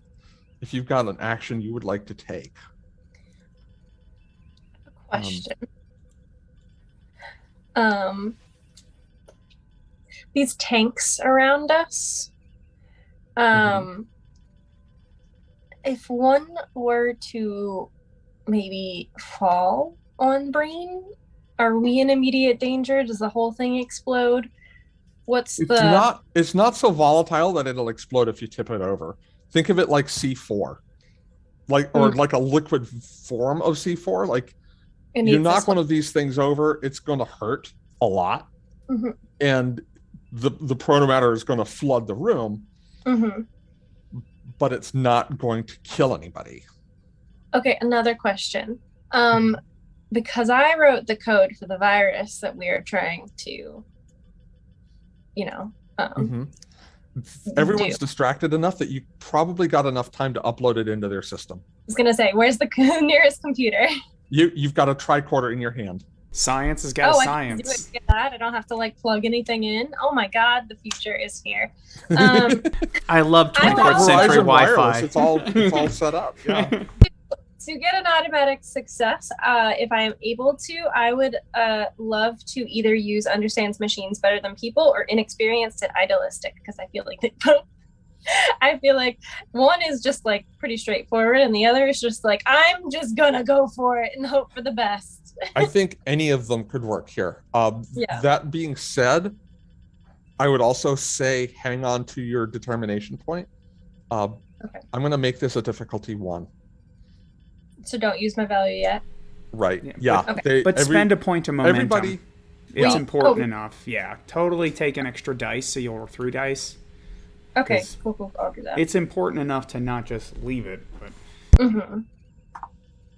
A: if you've got an action you would like to take.
G: Question. These tanks around us. If one were to maybe fall on Breen, are we in immediate danger? Does the whole thing explode? What's
A: It's
G: the
A: not. It's not so volatile that it'll explode if you tip it over. Think of it like C4, or like a liquid form of C4. Like
G: it
A: you
G: needs
A: knock
G: this
A: one of these things over, it's going to hurt a lot,
G: Mhm.
A: and the protomatter is going to flood the room, but it's not going to kill anybody.
G: Okay, another question. Because I wrote the code for the virus that we are trying to,
A: Everyone's
G: do.
A: distracted enough that you probably got enough time to upload it into their system.
G: I was gonna say, where's the nearest computer?
A: You've got a tricorder in your hand.
B: Science has got
G: I can do it
B: science.
G: with that. I don't have to like plug anything in. Oh my god, the future is here.
B: I love
G: I
B: 24th
G: love
B: century
A: Verizon Wireless.
B: Wi-Fi.
A: It's all set up. Yeah.
G: To get an automatic success, if I am able to, I would love to either use understands machines better than people or inexperienced and idealistic, because I feel like I feel like one is just like pretty straightforward and the other is just like, I'm just gonna go for it and hope for the best.
A: I think any of them could work here.
G: Yeah.
A: That being said, I would also say hang on to your determination point.
G: Okay.
A: I'm going to make this a difficulty 1.
G: So don't use my value yet.
A: Right.
B: Yeah,
A: Yeah.
G: Okay.
B: But spend a point of momentum.
A: Everybody.
B: It's
A: Yeah.
B: important enough. Yeah. Totally take an extra dice so you'll roll 3 dice.
G: Okay,
B: 'Cause
G: cool. I'll do that.
B: It's important enough to not just leave it, but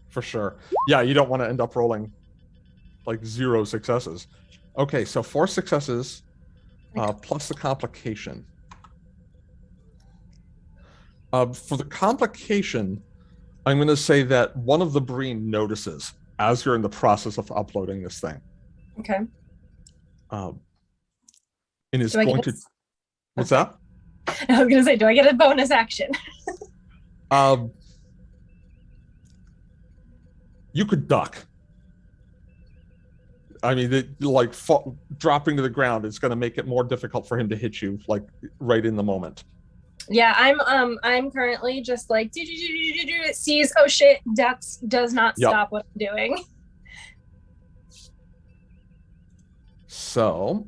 A: For sure. Yeah, you don't want to end up rolling like 0 successes. Okay, so 4 successes plus the complication. For the complication, I'm going to say that one of the Breen notices as you're in the process of uploading this thing.
G: Okay.
A: And is
G: Do I
A: going
G: get
A: to.
G: a-
A: What's that?
G: I was gonna say, do I get a bonus action?
A: You could duck. I mean, dropping to the ground is going to make it more difficult for him to hit you, like right in the moment.
G: Yeah, I'm currently just like it sees, oh shit, ducks, does not
A: Yep.
G: stop what I'm doing.
A: So,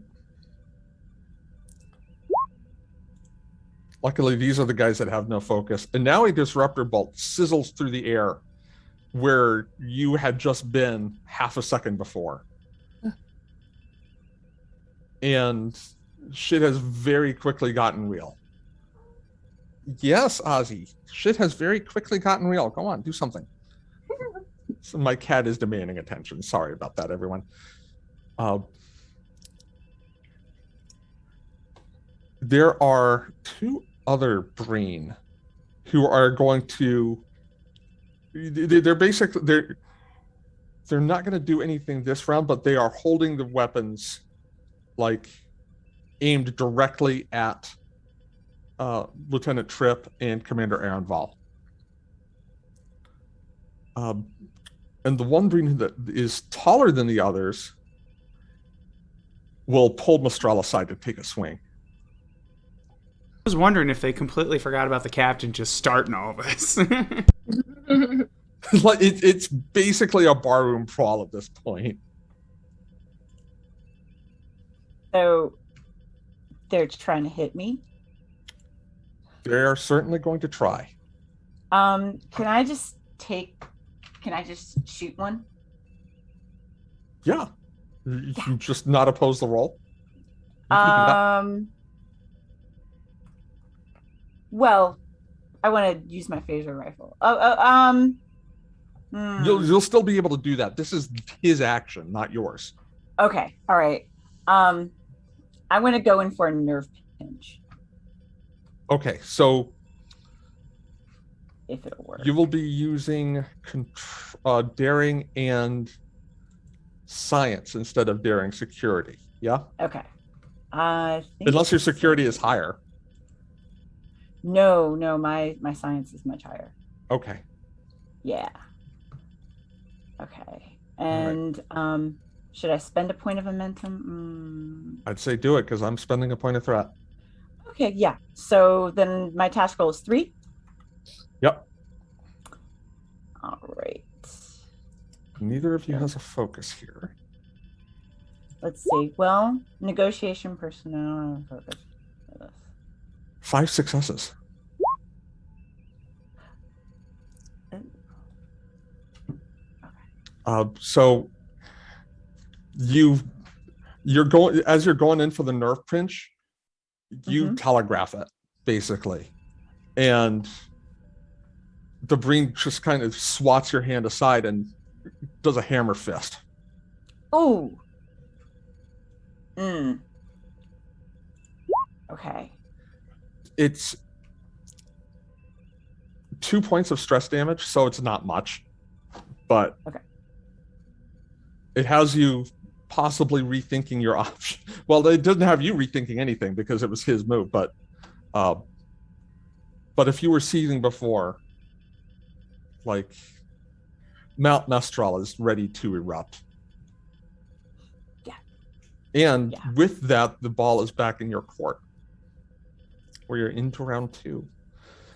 A: luckily, these are the guys that have no focus. And now a disruptor bolt sizzles through the air where you had just been half a second before. And shit has very quickly gotten real. Yes, Ozzy. Shit has very quickly gotten real. Go on, do something. So my cat is demanding attention. Sorry about that, everyone. There are 2 other Breen who are going to. They're basically they're not going to do anything this round, but they are holding the weapons like aimed directly at Lieutenant Tripp and Commander Aaron Val. And the one Breen that is taller than the others will pull Mistral aside to take a swing.
B: I was wondering if they completely forgot about the captain just starting all this.
A: Like it's basically a barroom brawl at this point.
C: So they're trying to hit me.
A: They're certainly going to try.
C: Can I just shoot one?
A: Yeah. You just not oppose the roll? You can do that.
C: Well, I want to use my phaser rifle.
A: You'll still be able to do that. This is his action, not yours.
C: Okay, all right. I want to go in for a nerve pinch.
A: Okay, so
C: If it'll work.
A: you will be using daring and science instead of daring security. Yeah?
C: Okay. I think
A: Unless your security is higher.
C: No, my science is much higher.
A: Okay.
C: Yeah. Okay. And should I spend a point of momentum?
A: I'd say do it because I'm spending a point of threat.
C: Okay, yeah. So then my task roll is 3.
A: Yep.
C: All right.
A: Neither of you has a focus here.
C: let's see. Well, negotiation personnel. Focus for this.
A: 5 successes. So you're going as you're going in for the nerve pinch, you telegraph it basically, and the brain just kind of swats your hand aside and does a hammer fist.
C: Oh. Okay.
A: It's 2 points of stress damage, so it's not much, but
C: okay.
A: It has you possibly rethinking your option. Well, it doesn't have you rethinking anything because it was his move, but if you were seething before, like Mount Mestral is ready to erupt.
C: Yeah.
A: And with that, the ball is back in your court, where you're into round 2.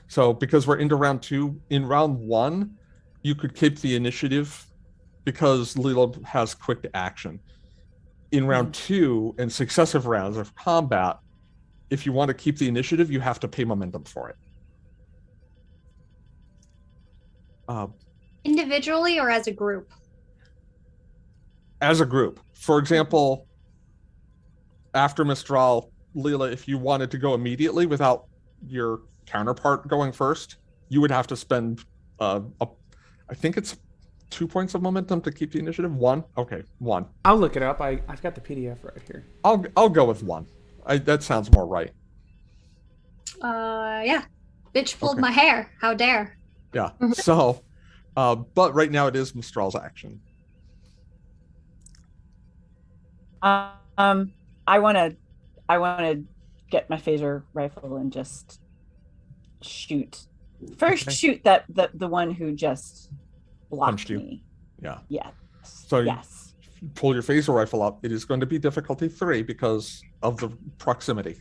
A: So because we're into round 2, in round 1, you could keep the initiative because Leela has quick action. In round 2 and successive rounds of combat, if you want to keep the initiative, you have to pay momentum for it.
D: Individually or as a group?
A: As a group. For example, after Mistral, Leela, if you wanted to go immediately without your counterpart going first, you would have to spend, I think it's 2 points of momentum to keep the initiative. 1? Okay, 1.
B: I'll look it up. I've got the PDF right here.
A: I'll go with 1. That sounds more right.
D: Yeah. Bitch pulled my hair. How dare.
A: Yeah. So, but right now it is Mistral's action.
C: I want to get my phaser rifle and just shoot. First, shoot the one who just blocked
A: Punched you.
C: me.
A: Yeah.
C: Yes.
A: So
C: yes.
A: You pull your phaser rifle up. It is going to be difficulty 3 because of the proximity.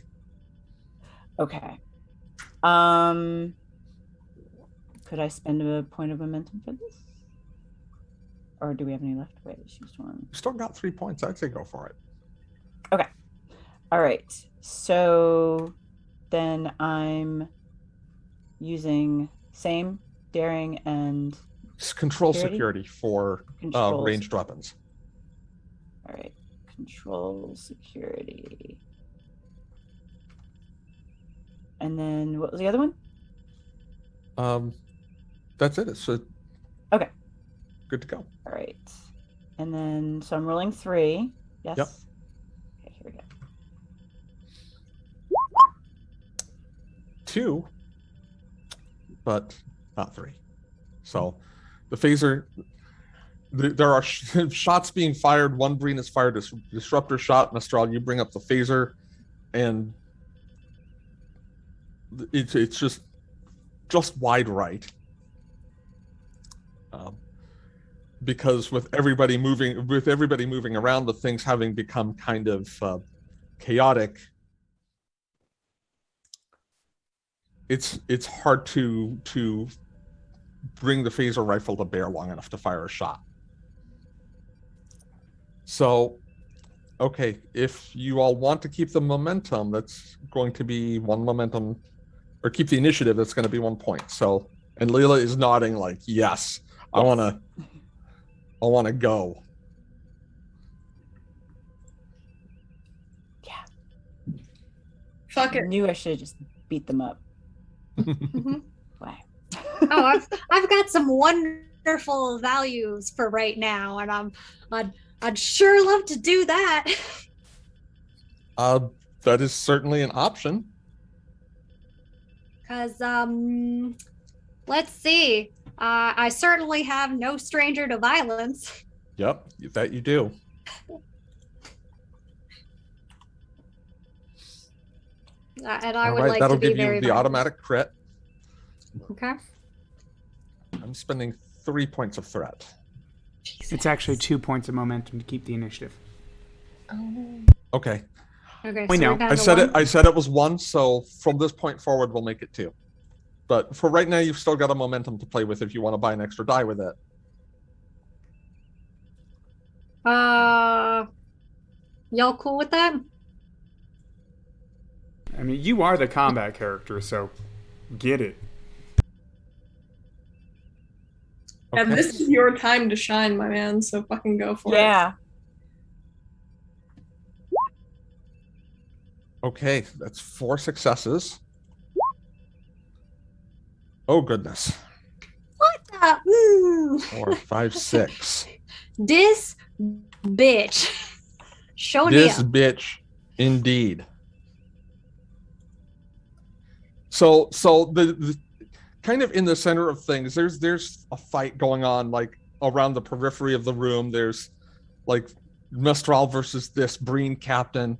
C: Okay. Could I spend a point of momentum for this? Or do we have any left? Wait, it's just 1.
A: You still got 3 points. I'd say go for it.
C: Okay. All right. So then I'm using same, daring, and
A: control security for ranged weapons.
C: All right. Control security. And then what was the other one?
A: That's it. It's
C: okay.
A: Good to go.
C: All right. And then, so I'm rolling 3. Yes.
A: Yep.
C: Okay, here we go.
A: 2, but not 3. So the phaser, there are shots being fired. One Breen is fired a disruptor shot. Mistral, you bring up the phaser, and it's just wide right. Because with everybody moving around, the things having become kind of chaotic, it's hard to bring the phaser rifle to bear long enough to fire a shot. So, okay, if you all want to keep the momentum, that's going to be 1 momentum, or keep the initiative, that's going to be 1 point. So, and Leela is nodding like, yes. I want to go.
C: Yeah.
F: Fuck it.
C: I knew I should have just beat them up. Why?
D: Oh, I've got some wonderful values for right now, and I'd sure love to do that.
A: That is certainly an option.
D: Cause let's see. I certainly have no stranger to violence.
A: Yep, that you do.
D: And I
A: all
D: would
A: right,
D: like
A: that'll
D: to be
A: give
D: very
A: you the
D: violent.
A: automatic crit.
D: Okay.
A: I'm spending 3 points of threat.
B: It's actually 2 points of momentum to keep the initiative.
A: Okay.
D: Okay.
B: We
D: So
B: know.
D: we're down
A: I
D: to
A: said
D: 1.
A: it. I said it was 1. So from this point forward, we'll make it 2. But for right now, you've still got a momentum to play with if you want to buy an extra die with it.
D: Y'all cool with that?
B: I mean, you are the combat character, so get it.
F: And
A: Okay.
F: this is your time to shine, my man. So fucking go for it.
C: Yeah.
A: Okay, that's 4 successes. Oh goodness.
D: What the?
A: 4, 5, 6.
D: This bitch. Show me
A: This
D: up.
A: bitch, indeed. So the kind of in the center of things, there's a fight going on like around the periphery of the room. There's like Mistral versus this Breen captain.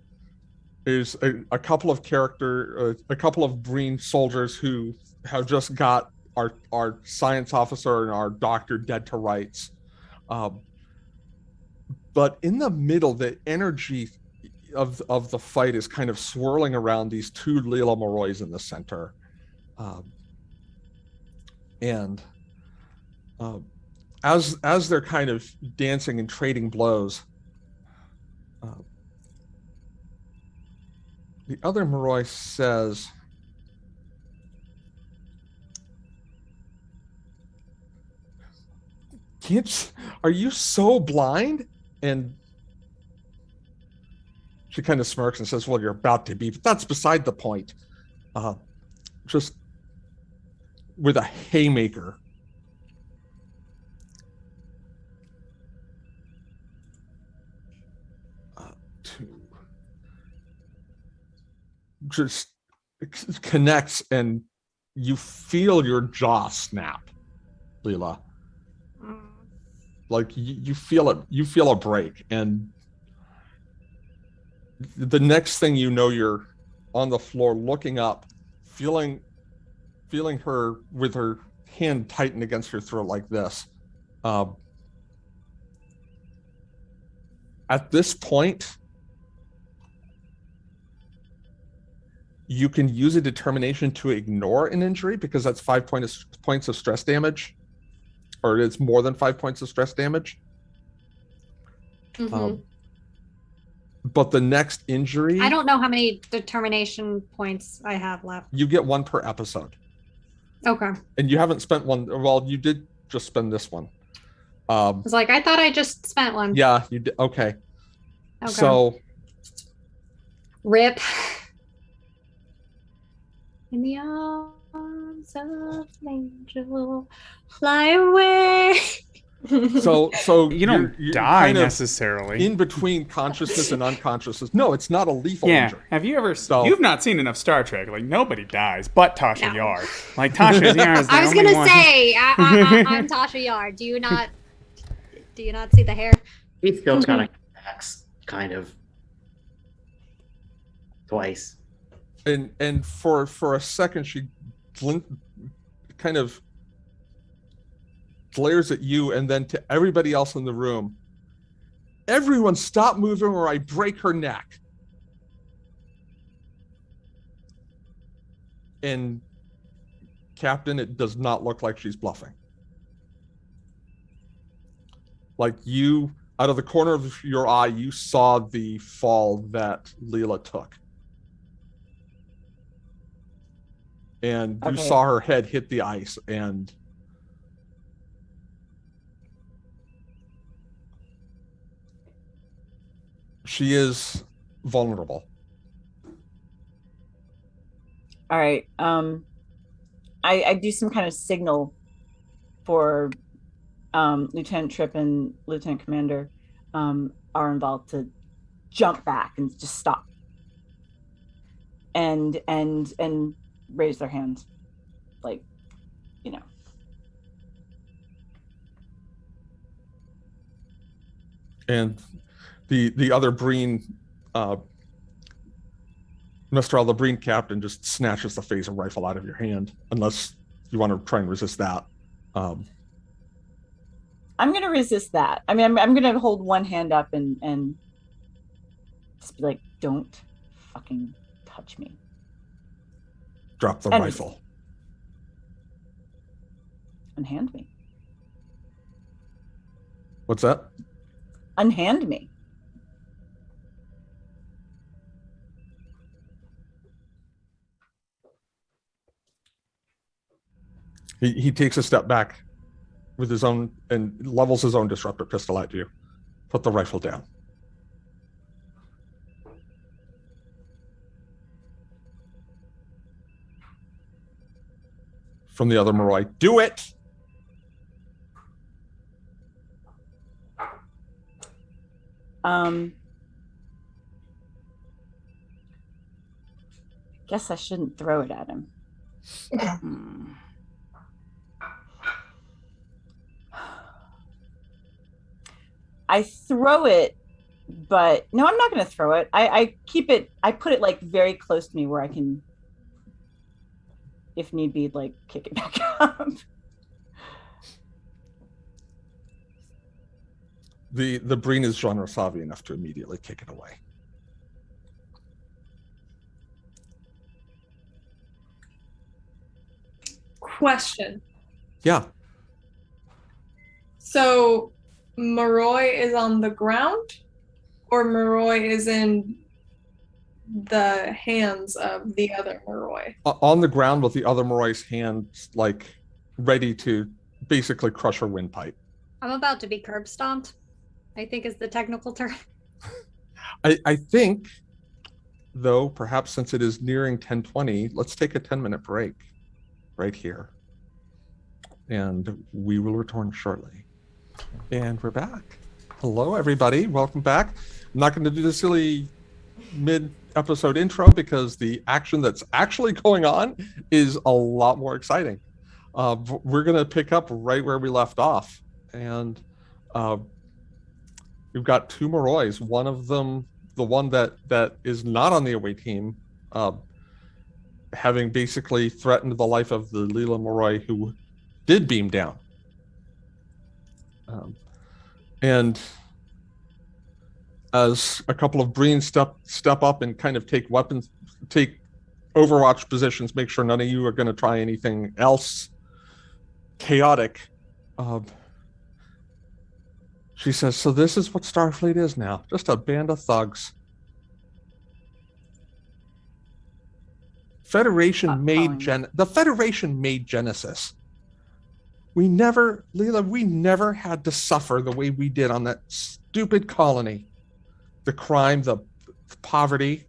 A: There's a couple of a couple of Breen soldiers who have just got our science officer and our doctor dead to rights. But in the middle, the energy of the fight is kind of swirling around these 2 Leela Morois in the center. And as they're kind of dancing and trading blows, the other Moroi says, are you so blind? And she kind of smirks and says, well, you're about to be, but that's beside the point. Just with a haymaker. Just connects and you feel your jaw snap, Leela. Like you feel it, you feel a break, and the next thing you know, you're on the floor looking up, feeling her with her hand tightened against her throat like this. At this point, you can use a determination to ignore an injury because that's 5 points of stress damage, or it's more than 5 points of stress damage.
D: Mhm.
A: But the next injury,
D: I don't know how many determination points I have left.
A: you get 1 per episode.
D: Okay.
A: And you haven't spent one. Well, you did just spend this one.
D: I was like, I thought I just spent one.
A: Yeah, you did. Okay.
D: Okay.
A: So
D: Rip. In the arms of an angel, fly away.
A: so
B: You don't
A: you're
B: die
A: kind of
B: necessarily.
A: in between consciousness and unconsciousness. No, it's not a lethal
B: Yeah.
A: injury.
B: Have you ever?
A: So-
B: You've not seen enough Star Trek. Like nobody dies, but Tasha
D: No.
B: Yar. Like Tasha Yar is the
D: I was
B: only
D: gonna
B: one.
D: say, I'm Tasha Yar. Do you not see the hair?
E: He still kind of acts kind of twice.
A: And for a second, she kind of glares at you, and then to everybody else in the room. Everyone, stop moving, or I break her neck. And Captain, it does not look like she's bluffing. Like you, out of the corner of your eye, you saw the fall that Leela took. And you
C: Okay.
A: saw her head hit the ice, and she is vulnerable.
C: All right. I do some kind of signal for Lieutenant Tripp and Lieutenant Commander are involved to jump back and just stop and raise their hands, like, you know.
A: And the other Breen, Mistral, the Breen captain, just snatches the phaser rifle out of your hand, unless you want to try and resist that.
C: I'm going to resist that. I mean, I'm going to hold one hand up and just be like, don't fucking touch me.
A: Drop the
C: And-
A: rifle.
C: Unhand me.
A: What's that?
C: Unhand me.
A: He takes a step back with his own and levels his own disruptor pistol at you. Put the rifle down. From the other Moroi, do it!
C: Guess I shouldn't throw it at him. I throw it, but no, I'm not going to throw it. I keep it. I put it like very close to me where I can, if need be, like kick it back up.
A: The Breen is genre savvy enough to immediately kick it away.
F: Question.
A: Yeah.
F: So Moroi is on the ground, or Moroi is in the hands of the other Moroi?
A: On the ground with the other Moroi's hands, like, ready to basically crush her windpipe.
D: I'm about to be curb stomped, I think is the technical term.
A: I think, though, perhaps since it is nearing 10:20, let's take a 10-minute break right here. And we will return shortly. And we're back. Hello, everybody. Welcome back. I'm not going to do the silly mid-episode intro because the action that's actually going on is a lot more exciting. We're going to pick up right where we left off. And we've got two Morois. One of them, the one that is not on the away team, having basically threatened the life of the Leela Moroi who did beam down. And as a couple of Breens step up and kind of take overwatch positions, make sure none of you are going to try anything else chaotic. She says, so this is what Starfleet is now, just a band of thugs. The Federation made Genesis. We never had to suffer the way we did on that stupid colony. The crime, the poverty.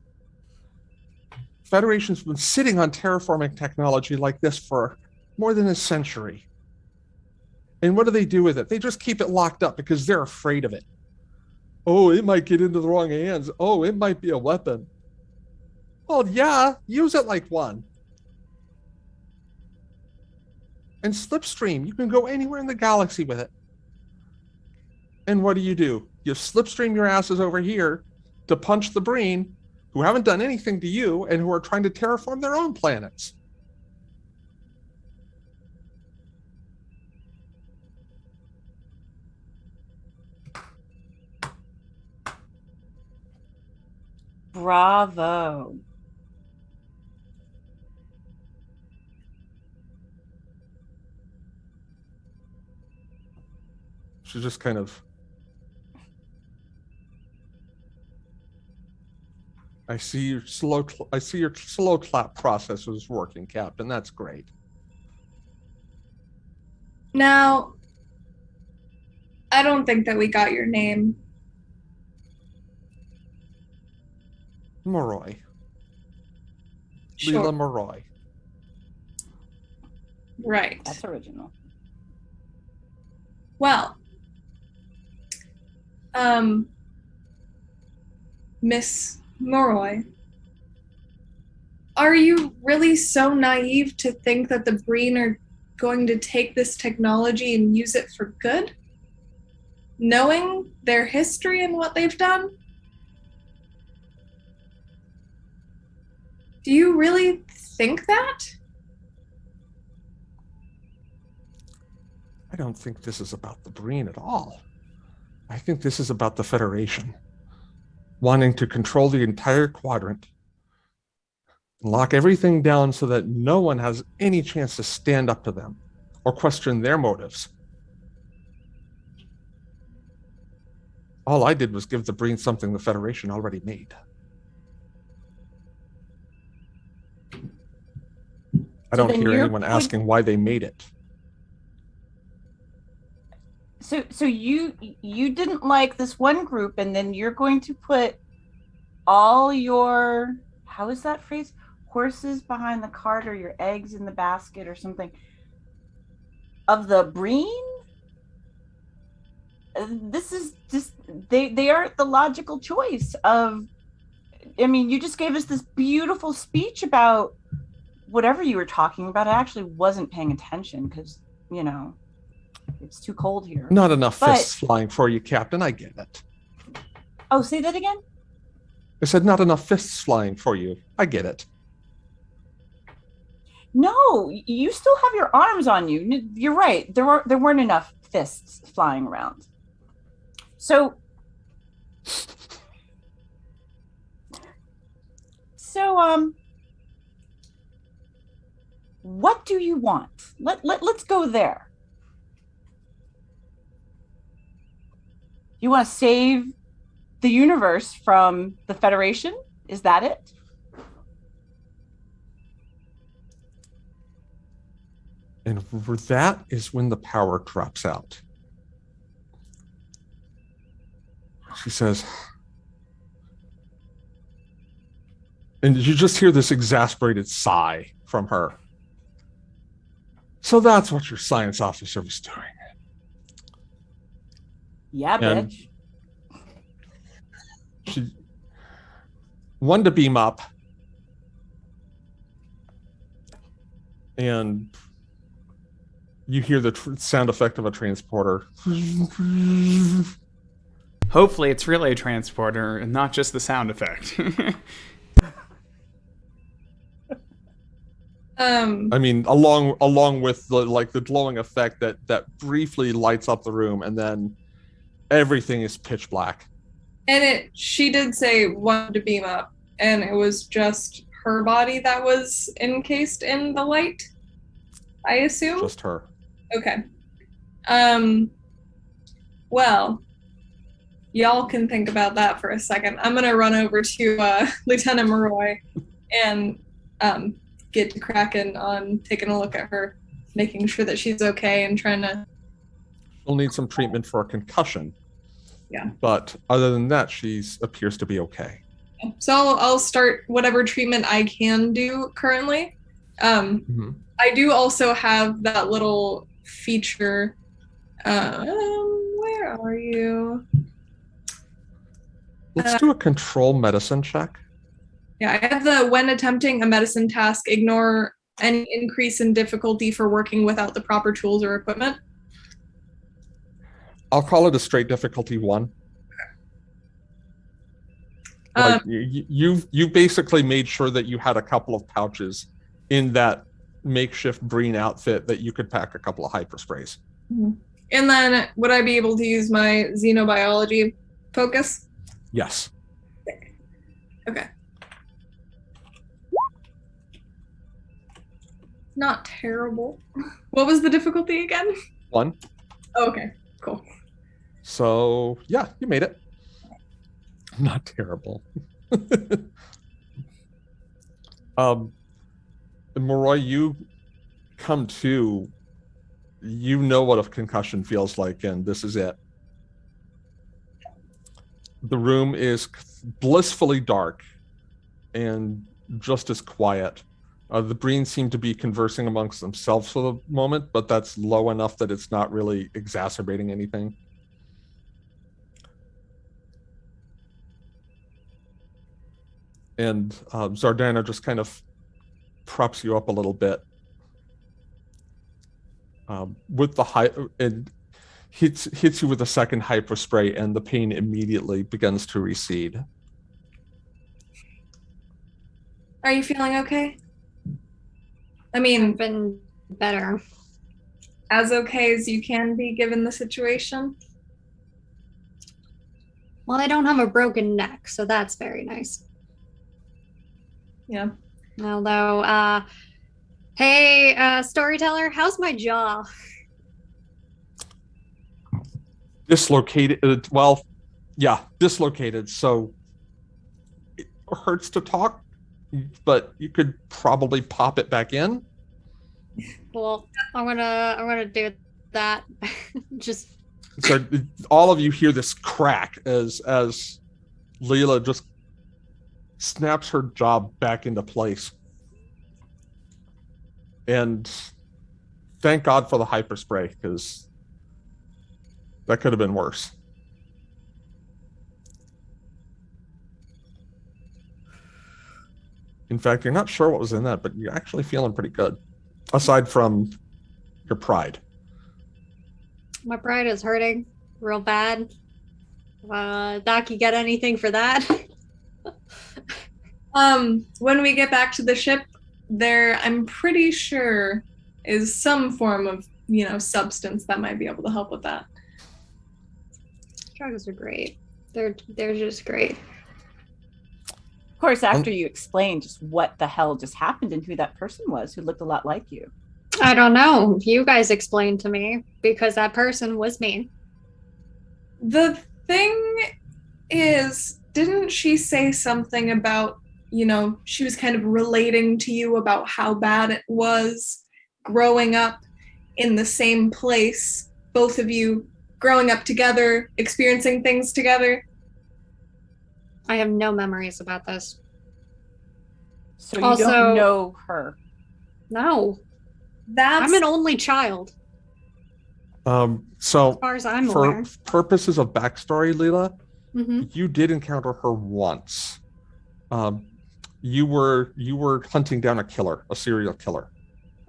A: Federation's been sitting on terraforming technology like this for more than a century. And what do they do with it? They just keep it locked up because they're afraid of it. Oh, it might get into the wrong hands. Oh, it might be a weapon. Well, yeah, use it like one. And slipstream, you can go anywhere in the galaxy with it. And what do? You slipstream your asses over here to punch the Breen, who haven't done anything to you and who are trying to terraform their own planets.
C: Bravo.
A: She just kind of... I see your slow clap process is working, Captain. That's great.
F: Now, I don't think that we got your name.
A: Moroi.
F: Sure.
A: Leela Moroi.
F: Right.
C: That's original.
F: Well, Miss Moroi, are you really so naive to think that the Breen are going to take this technology and use it for good? Knowing their history and what they've done? Do you really think that?
A: I don't think this is about the Breen at all. I think this is about the Federation wanting to control the entire quadrant and lock everything down so that no one has any chance to stand up to them or question their motives. All I did was give the Breen something the Federation already made. I don't hear anyone asking why they made it.
C: So you didn't like this one group, and then you're going to put all your, how is that phrase, horses behind the cart, or your eggs in the basket, or something of the Breen? This is just, they aren't the logical choice of, I mean, you just gave us this beautiful speech about whatever you were talking about. I actually wasn't paying attention because, you know, it's too cold here.
A: Not enough
C: But-
A: fists flying for you, Captain. I get it.
C: Oh, say that again?
A: I said not enough fists flying for you. I get it.
C: No, you still have your arms on you. You're right. There weren't enough fists flying around. So what do you want? Let's go there. You want to save the universe from the Federation? Is that it?
A: And that is when the power drops out. She says, and you just hear this exasperated sigh from her. So that's what your science officer was doing.
C: Yeah,
A: And-
C: bitch.
A: She wanted to beam up, and you hear the sound effect of a transporter.
B: Hopefully it's really a transporter and not just the sound effect.
A: I mean, along with the glowing effect that briefly lights up the room, and then everything is pitch black.
F: And she did say wanted to beam up, and it was just her body that was encased in the light, I assume.
A: Just her.
F: Okay. Well, y'all can think about that for a second. I'm gonna run over to Lieutenant Maroy and get to cracking on taking a look at her, making sure that she's okay, and trying to.
A: She'll need some treatment for a concussion.
F: Yeah.
A: But other than that, she appears to be okay.
F: So I'll start whatever treatment I can do currently. I do also have that little feature. Where are you?
A: Let's do a control medicine check.
F: Yeah, I have the when attempting a medicine task, ignore any increase in difficulty for working without the proper tools or equipment.
A: I'll call it a straight difficulty 1. Like, you basically made sure that you had a couple of pouches in that makeshift Breen outfit that you could pack a couple of hypersprays.
F: And then would I be able to use my xenobiology focus?
A: Yes.
F: Okay. Not terrible. What was the difficulty again?
A: 1.
F: Oh, okay, cool.
A: So yeah, you made it. Not terrible. Maroy, you come to, you know what a concussion feels like, and this is it. The room is blissfully dark and just as quiet. The Breens seem to be conversing amongst themselves for the moment, but that's low enough that it's not really exacerbating anything. And Zardana just kind of props you up a little bit with the and hits you with a second hyperspray, and the pain immediately begins to recede.
F: Are you feeling okay? I mean,
D: I've been better.
F: as okay as you can be given the situation.
D: Well, I don't have a broken neck, so that's very nice.
F: Yeah.
D: Although, hey, storyteller, how's my jaw?
A: Dislocated. Dislocated. So it hurts to talk, but you could probably pop it back in.
D: Well, I'm gonna do that. Just
A: So all of you hear this crack as Leela just snaps her jaw back into place. And thank God for the hyperspray, because that could have been worse. In fact, you're not sure what was in that, but you're actually feeling pretty good, aside from your pride.
D: My pride is hurting real bad. Doc, you got anything for that?
F: When we get back to the ship, there, I'm pretty sure, is some form of, substance that might be able to help with that.
D: Drugs are great. They're just great.
C: Of course, after you explain just what the hell just happened and who that person was who looked a lot like you.
D: I don't know. You guys explained to me, because that person was me.
F: The thing is, didn't she say something about, she was kind of relating to you about how bad it was growing up in the same place, both of you growing up together, experiencing things together?
D: I have no memories about this.
C: So you don't know her?
D: No.
F: I'm
D: an only child.
A: So
D: as far as I'm
A: for
D: aware.
A: purposes of backstory, Leela,
D: Mm-hmm.
A: you did encounter her once. You were hunting down a serial killer.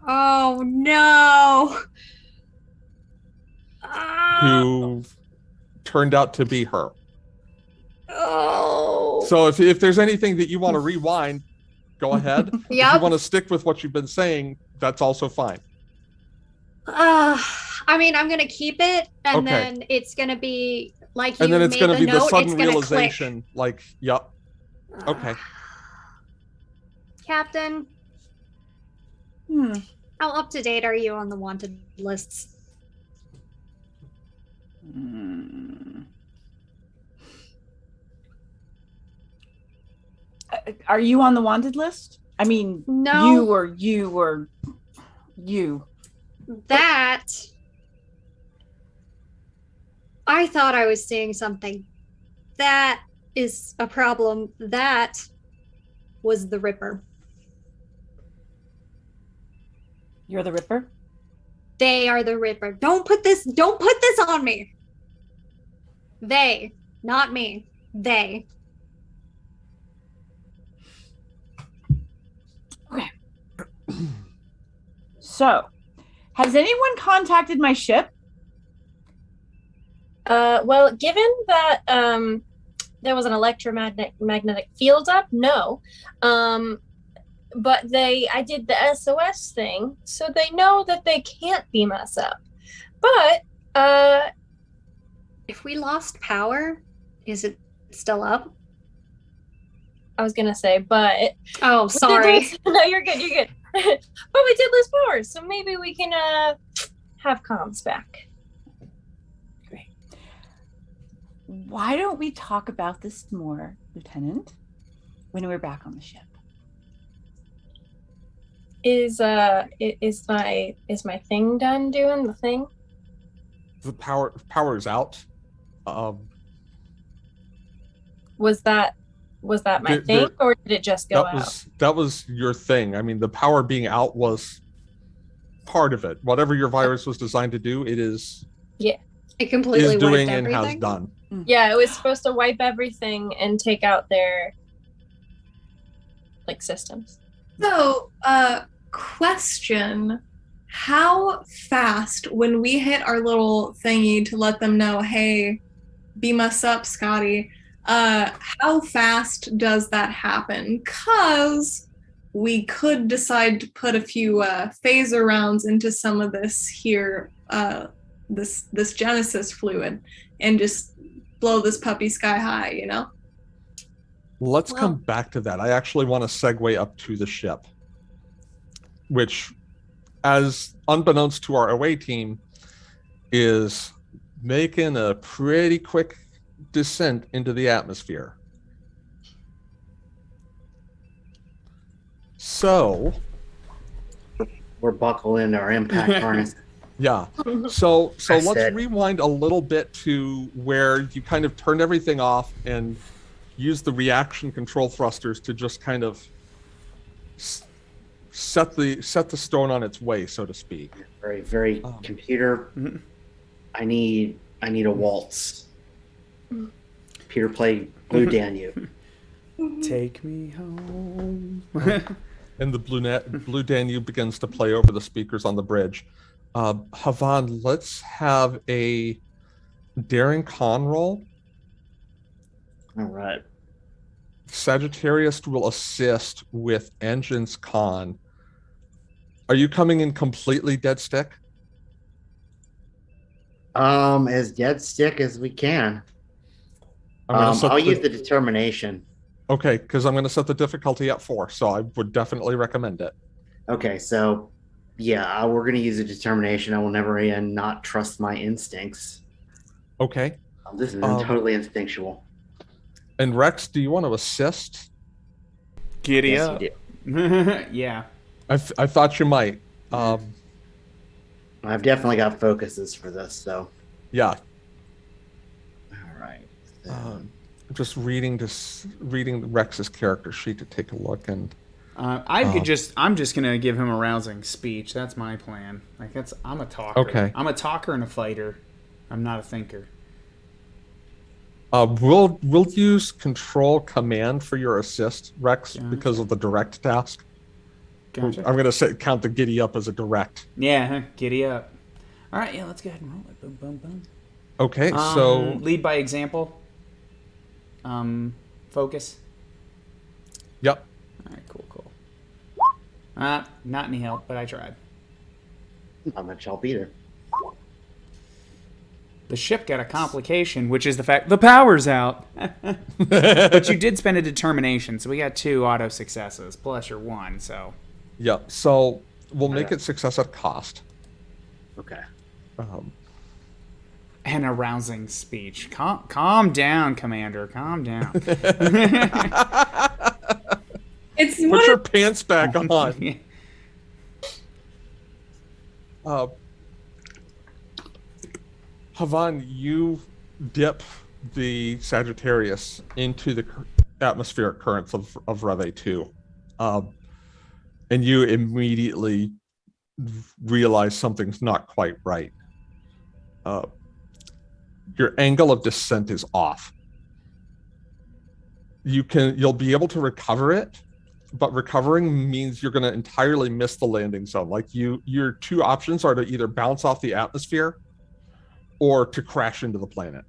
D: Oh no.
A: Who turned out to be her.
D: Oh.
A: So if there's anything that you want to rewind, go ahead. If you
D: Yep.
A: want to stick with what you've been saying, that's also fine.
D: I mean, I'm gonna keep it, and
A: Okay.
D: then it's gonna be like you
A: And then it's
D: made
A: going to
D: the
A: be the
D: note.
A: sudden
D: It's gonna
A: realization, like, yep,
D: click.
A: okay.
D: Captain, how up to date are you on the wanted lists?
C: Are you on the wanted list? I mean,
D: No.
C: you or you.
D: That I thought I was seeing something. That is a problem. That was the Ripper.
C: You're the Ripper?
D: They are the Ripper. Don't put this on me. They, not me. They.
C: Okay. So, has anyone contacted my ship?
G: Well, given that there was an electromagnetic field up, no. But I did the SOS thing, so they know that they can't beam us up. But
D: if we lost power, is it still up?
G: I was gonna say, but
D: oh, sorry.
G: No, you're good. You're good. But we did lose power, so maybe we can have comms back.
C: Great. Why don't we talk about this more, Lieutenant, when we're back on the ship?
G: Is my thing done doing the thing?
A: The power is out.
G: Was that my thing, or did it just go out?
A: That was your thing. I mean, the power being out was part of it. Whatever your virus was designed to do, it is.
G: Yeah,
D: it completely
A: is doing
D: wiped
A: and
D: everything?
A: has done.
G: Yeah, it was supposed to wipe everything and take out their systems.
F: So, question. How fast, when we hit our little thingy to let them know, hey, beam us up, Scotty, how fast does that happen? Because we could decide to put a few phaser rounds into some of this here, this Genesis fluid, and just blow this puppy sky high,
A: Let's come back to that. I actually want to segue up to the ship, which, as unbeknownst to our away team, is making a pretty quick descent into the atmosphere. So
E: we're buckling our impact harness.
A: Yeah. So
E: I
A: let's
E: said-
A: rewind a little bit to where you kind of turned everything off and use the reaction control thrusters to just kind of set the stone on its way, so to speak.
E: Very, very computer.
B: Mhm.
E: I need a waltz. Peter play Blue Danube.
B: Take me home.
A: And the Blue Danube begins to play over the speakers on the bridge. Havan, let's have a daring con roll.
E: All right.
A: Sagittarius will assist with engines con. Are you coming in completely dead stick?
E: As dead stick as we can. I'll use the determination.
A: Okay, because I'm going to set the difficulty at 4, so I would definitely recommend it.
E: Okay, so yeah, we're gonna use a determination. I will never again not trust my instincts.
A: Okay.
E: This is totally instinctual.
A: And Rex, do you want to assist?
B: Giddy
E: Yes,
B: up.
E: you do.
B: Yeah.
A: I thought you might.
E: I've definitely got focuses for this, so.
A: Yeah.
E: All right.
A: I'm just reading Rex's character sheet to take a look, and
B: I'm just gonna give him a rousing speech. That's my plan. Like I'm a talker.
A: Okay.
B: I'm a talker and a fighter. I'm not a thinker.
A: we'll use control command for your assist, Rex,
B: Gotcha.
A: because of the direct task.
B: Gotcha.
A: I'm gonna count the giddy up as a direct.
B: Yeah, giddy up. All right, yeah, let's go ahead and roll it. Boom, boom, boom.
A: Okay, so
B: lead by example. Focus.
A: yep.
B: All right, cool. Not any help, but I tried.
E: Not much help either.
B: The ship got a complication, which is the fact the power's out. But you did spend a determination, so we got 2 auto successes plus your 1. So
A: Yep. So we'll make
E: Okay.
A: it success at cost.
E: Okay.
B: and a rousing speech. Calm down, Commander. Calm down.
F: It's
A: Put
F: what
A: your pants back on. Havan, you dip the Sagittarius into the atmospheric currents of Rev 2. And you immediately realize something's not quite right. Your angle of descent is off. You'll be able to recover it, but recovering means you're going to entirely miss the landing zone. Like your 2 options are to either bounce off the atmosphere or to crash into the planet.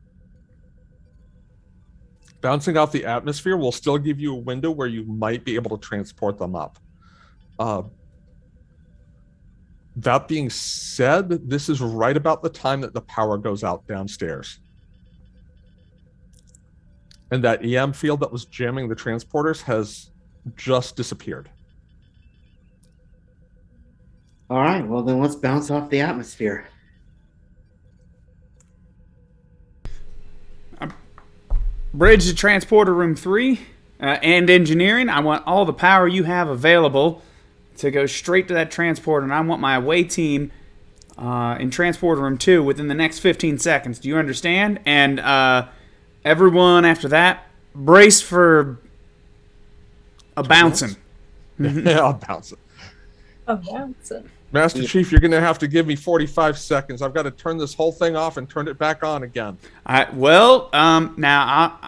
A: Bouncing off the atmosphere will still give you a window where you might be able to transport them up. That being said, this is right about the time that the power goes out downstairs. And that EM field that was jamming the transporters has just disappeared.
E: All right. Well, then let's bounce off the atmosphere.
B: Bridge to transporter room 3 and engineering. I want all the power you have available to go straight to that transporter, and I want my away team in transporter room 2 within the next 15 seconds. Do you understand? And everyone after that, brace for a bouncing.
A: Yeah, I'll bounce it.
G: Oh, bouncing.
A: Master Chief, you're going to have to give me 45 seconds. I've got to turn this whole thing off and turn it back on again.
B: Now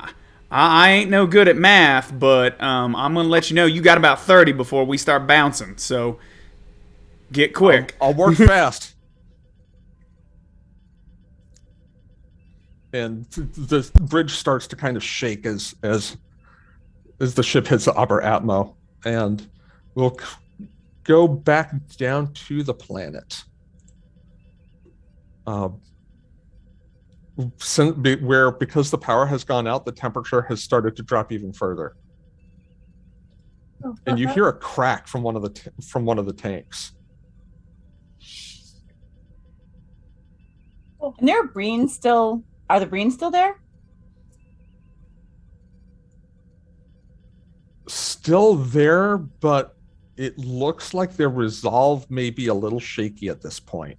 B: I ain't no good at math, but I'm gonna let you know you got about 30 before we start bouncing. So get quick.
A: I'll work fast. And the bridge starts to kind of shake as the ship hits the upper atmo, and we'll go back down to the planet. Because the power has gone out, the temperature has started to drop even further, and you hear a crack from one of the tanks.
C: And there are Breens still. Are the Breens still there?
A: Still there, but it looks like their resolve may be a little shaky at this point.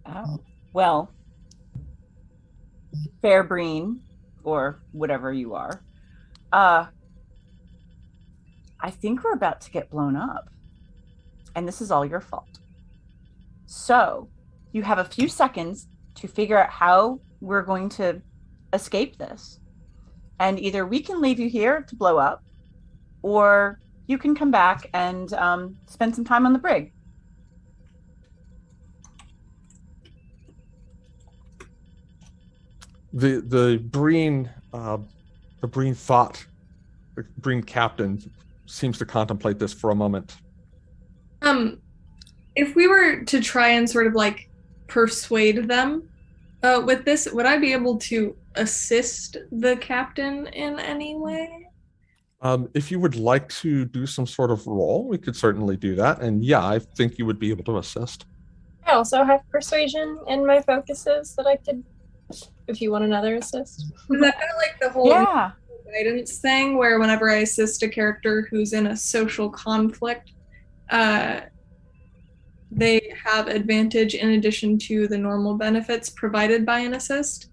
C: Oh, well, Fairbreen, or whatever you are, I think we're about to get blown up. And this is all your fault. So you have a few seconds to figure out how we're going to escape this. And either we can leave you here to blow up, or you can come back and spend some time on the brig.
A: The Breen captain seems to contemplate this for a moment.
F: If we were to try and sort of like persuade them with this, would I be able to assist the captain in any way?
A: If you would like to do some sort of roll, we could certainly do that. And yeah, I think you would be able to assist.
G: I also have persuasion in my focuses that I could, if you want another assist.
F: Is that kind of like the whole
C: Yeah.
F: guidance thing where whenever I assist a character who's in a social conflict, they have advantage in addition to the normal benefits provided by an assist?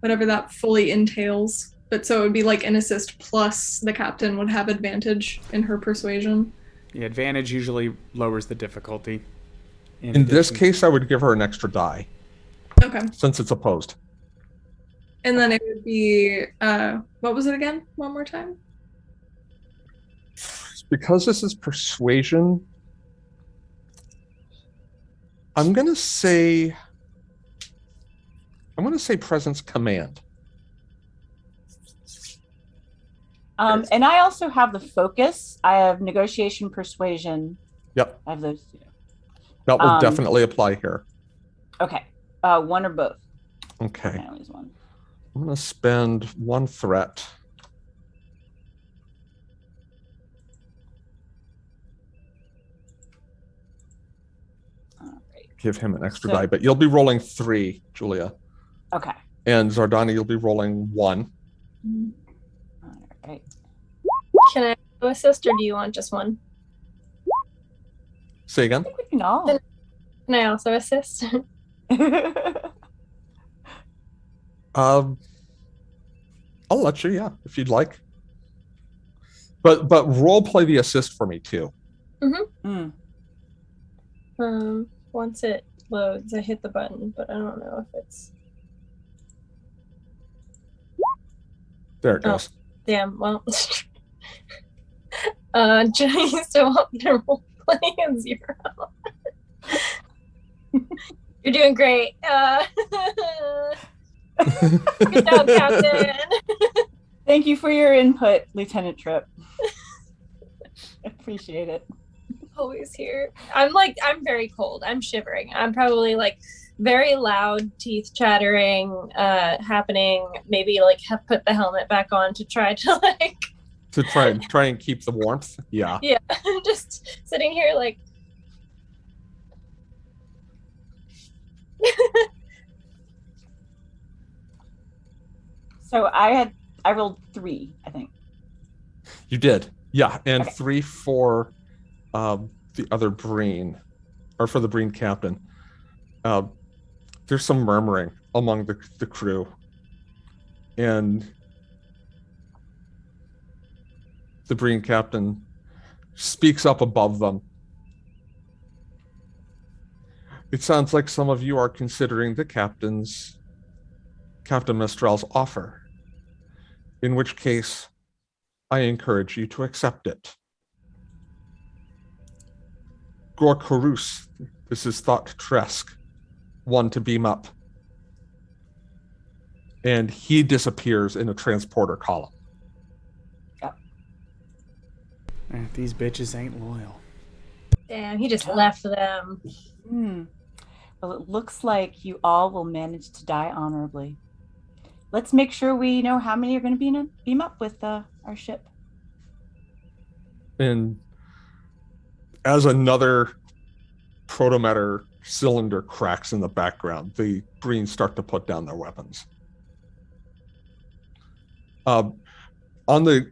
F: Whatever that fully entails. But so it would be like an assist plus the captain would have advantage in her persuasion.
B: The advantage usually lowers the difficulty.
A: In this case, I would give her an extra die.
F: Okay.
A: Since it's opposed.
F: And then it would be, what was it again? One more time?
A: Because this is persuasion, I'm going to say presence command.
C: And I also have the focus. I have negotiation, persuasion.
A: Yep.
C: I have those two.
A: That will definitely apply here.
C: Okay. One or both.
A: Okay.
C: I always one.
A: I'm going to spend one threat. Give him an extra die, but you'll be rolling 3, Julia.
C: Okay.
A: And Zardani, you'll be rolling 1.
C: All right.
G: Can I assist, or do you want just one?
A: Say again?
C: I think we can all.
G: Can I also assist?
A: I'll let you, yeah, if you'd like. But role play the assist for me too.
C: Mm.
G: Once it loads, I hit the button, but I don't know if it's.
A: There it goes.
G: Damn. Well, Jenny still want me to role play a 0. You're doing great. Good job, Captain.
C: Thank you for your input, Lieutenant Tripp. Appreciate it.
G: Always here. I'm very cold. I'm shivering. I'm probably like very loud, teeth chattering, happening. Maybe like put the helmet back on to try to like.
A: To try and keep the warmth. Yeah.
G: Yeah. I'm just sitting here like.
C: So I rolled 3, I think.
A: You did. Yeah. And
C: Okay.
A: 3 for the other Breen, or for the Breen captain. There's some murmuring among the crew. And the Breen captain speaks up above them. It sounds like some of you are considering the Captain Mistral's offer, in which case I encourage you to accept it. Gorkarus, this is thought Tresk, one to beam up. And he disappears in a transporter column.
B: These bitches ain't loyal.
G: Damn, he just left them.
C: Well, it looks like you all will manage to die honorably. Let's make sure we know how many are going to beam up with our ship.
A: And as another protomatter cylinder cracks in the background, the Greens start to put down their weapons. on the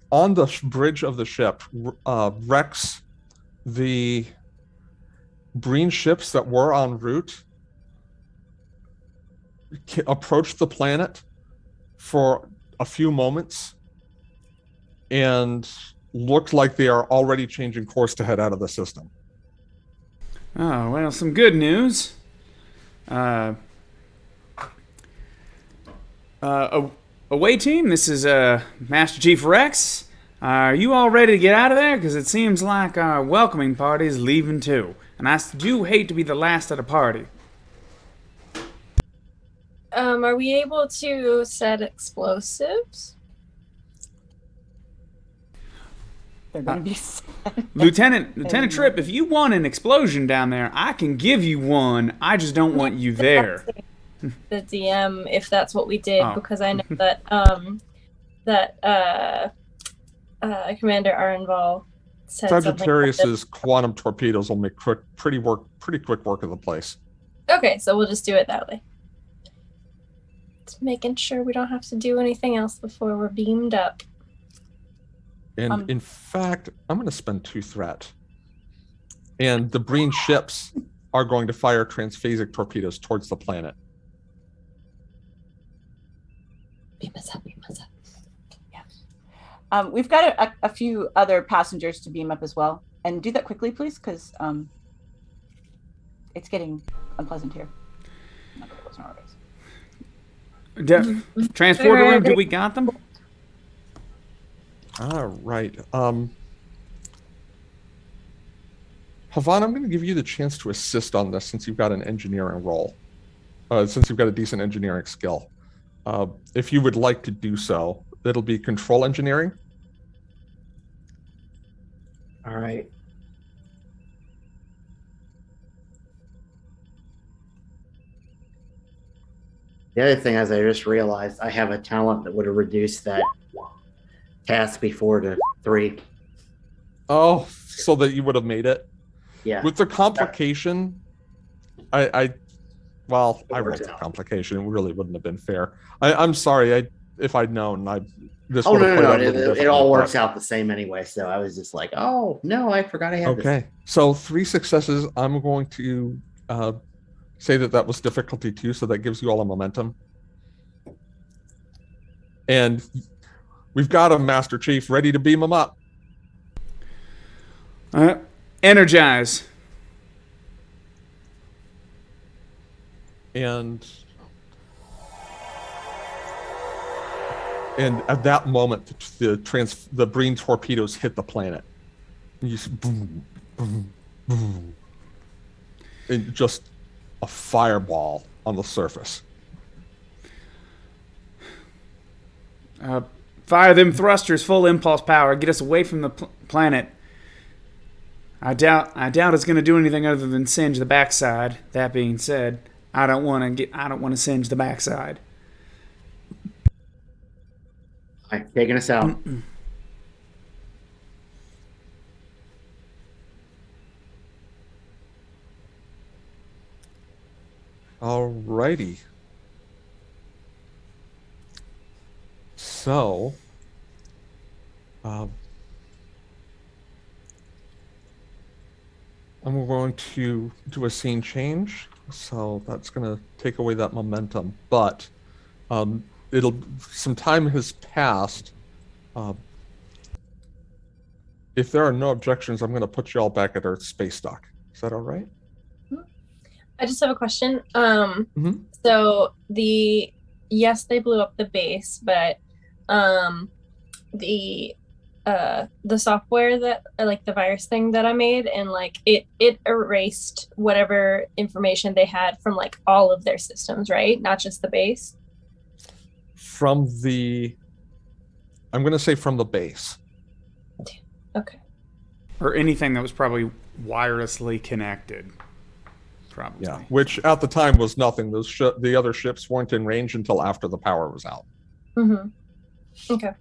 A: bridge of the ship, Rex, the Breen ships that were en route approached the planet for a few moments and looked like they are already changing course to head out of the system.
B: Oh, well, some good news. Away team, this is Master Chief Rex. Are you all ready to get out of there? Because it seems like our welcoming party is leaving too. And I do hate to be the last at a party.
G: Are we able to set explosives?
C: They're going to be
B: Lieutenant Tripp, if you want an explosion down there, I can give you one. I just don't want you there.
G: The DM, if that's what we did, because I know that Commander Arenval said
A: Sagittarius's quantum torpedoes will make pretty quick work of the place.
G: Okay, so we'll just do it that way. Just making sure we don't have to do anything else before we're beamed up.
A: And in fact, I'm going to spend 2 threat. And the Breen ships are going to fire transphasic torpedoes towards the planet.
G: Beam us up.
C: Yeah. We've got a few other passengers to beam up as well. And do that quickly, please, because it's getting unpleasant here.
B: Transporter room, do we got them?
A: All right. Havan, I'm going to give you the chance to assist on this since you've got an engineering role. Since you've got a decent engineering skill. If you would like to do so, it'll be control engineering.
E: All right. The other thing is I just realized I have a talent that would have reduced that task before to 3.
A: Oh, so that you would have made it?
E: Yeah.
A: With the complication, I rolled
E: worked
A: the
E: out.
A: complication. It really wouldn't have been fair. I'm sorry. If I'd known, this
E: Oh,
A: would have played out a
E: no.
A: little
E: It all
A: differently,
E: works
A: but-
E: out the same anyway. So I was just like, oh, no, I forgot I had this.
A: Okay. So 3 successes. I'm going to say that was difficulty 2, so that gives you all a momentum. And we've got a Master Chief ready to beam him up.
B: Energize.
A: And at that moment, the Breen torpedoes hit the planet. And you see boom, boom, boom, and just a fireball on the surface.
B: Fire them thrusters, full impulse power. Get us away from the planet. I doubt it's going to do anything other than singe the backside. That being said, I don't want to singe the backside.
E: All right, taking us out.
A: Alrighty. So, I'm going to do a scene change. So that's going to take away that momentum. But some time has passed. If there are no objections, I'm going to put you all back at Earth space dock. Is that all right?
G: I just have a question.
A: Mhm.
G: So yes, they blew up the base, but the software that, like the virus thing that I made, and like it erased whatever information they had from like all of their systems, right? Not just the base.
A: I'm going to say from the base.
G: Okay.
B: Or anything that was probably wirelessly connected. Probably.
A: Yeah, which at the time was nothing. The other ships weren't in range until after the power was out.
G: Mm-hmm. Okay.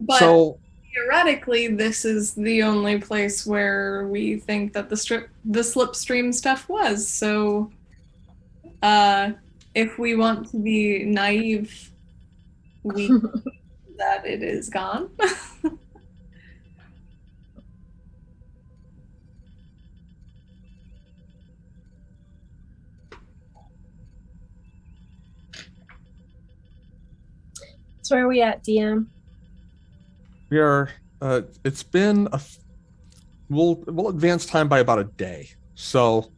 F: But
A: So
F: theoretically, this is the only place where we think that the slipstream stuff was. So, if we want to be naive, we that it is gone.
G: So where are we at, DM?
A: We are. It's been we'll advance time by about a day. So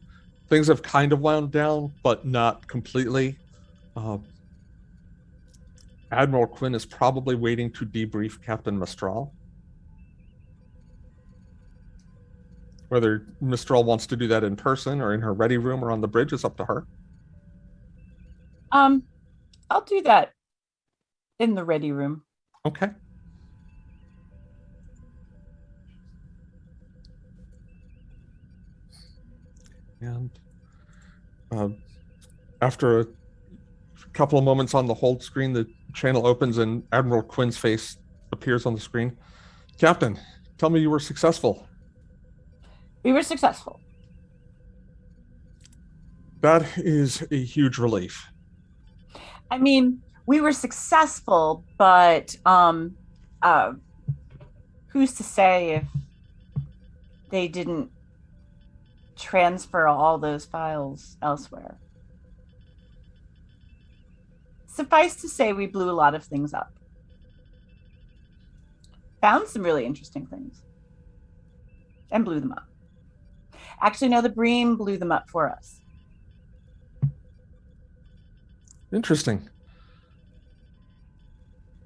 A: things have kind of wound down, but not completely. Admiral Quinn is probably waiting to debrief Captain Mistral. Whether Mistral wants to do that in person or in her ready room or on the bridge is up to her.
C: I'll do that in the ready room.
A: Okay. And after a couple of moments on the hold screen, the channel opens and Admiral Quinn's face appears on the screen. Captain, tell me you were successful.
C: We were successful.
A: That is a huge relief.
C: I mean, we were successful, but who's to say if they didn't transfer all those files elsewhere? Suffice to say, we blew a lot of things up. Found some really interesting things. And blew them up. Actually, no, the Bream blew them up for us.
A: Interesting.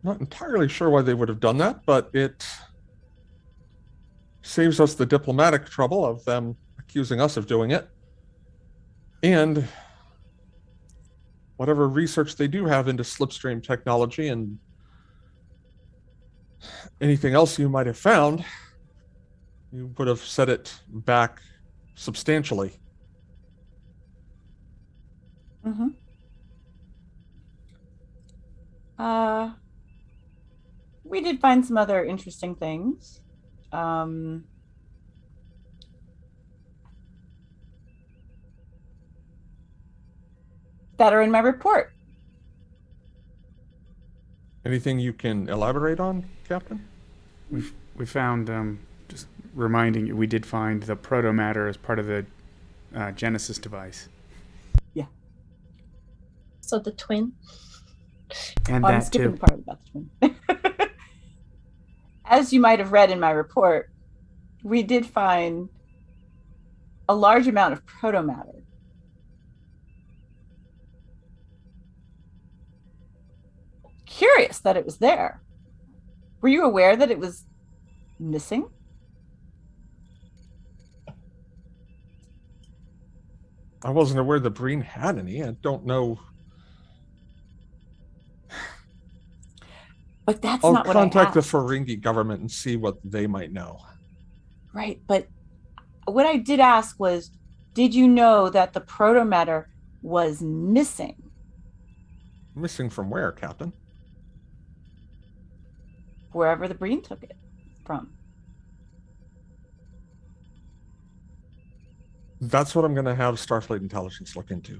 A: Not entirely sure why they would have done that, but it saves us the diplomatic trouble of them accusing us of doing it. And whatever research they do have into slipstream technology and anything else you might have found, you would have set it back substantially.
C: Mm-hmm. We did find some other interesting things. That are in my report.
A: Anything you can elaborate on, Captain?
B: We found, just reminding you, we did find the protomatter as part of the Genesis device.
C: Yeah.
G: So the twin.
B: And
C: I'm
B: that
C: skipping
B: too.
C: the part about the twin. As you might have read in my report, we did find a large amount of protomatter. Curious that it was there. Were you aware that it was missing?
A: I wasn't aware the Breen had any. I don't know.
C: But that's
A: I'll
C: not what I
A: contact the
C: asked.
A: Ferengi government and see what they might know.
C: Right, but what I did ask was, did you know that the protomatter was missing?
A: Missing from where, Captain?
C: Wherever the Breen took it from.
A: That's what I'm going to have Starfleet intelligence look into.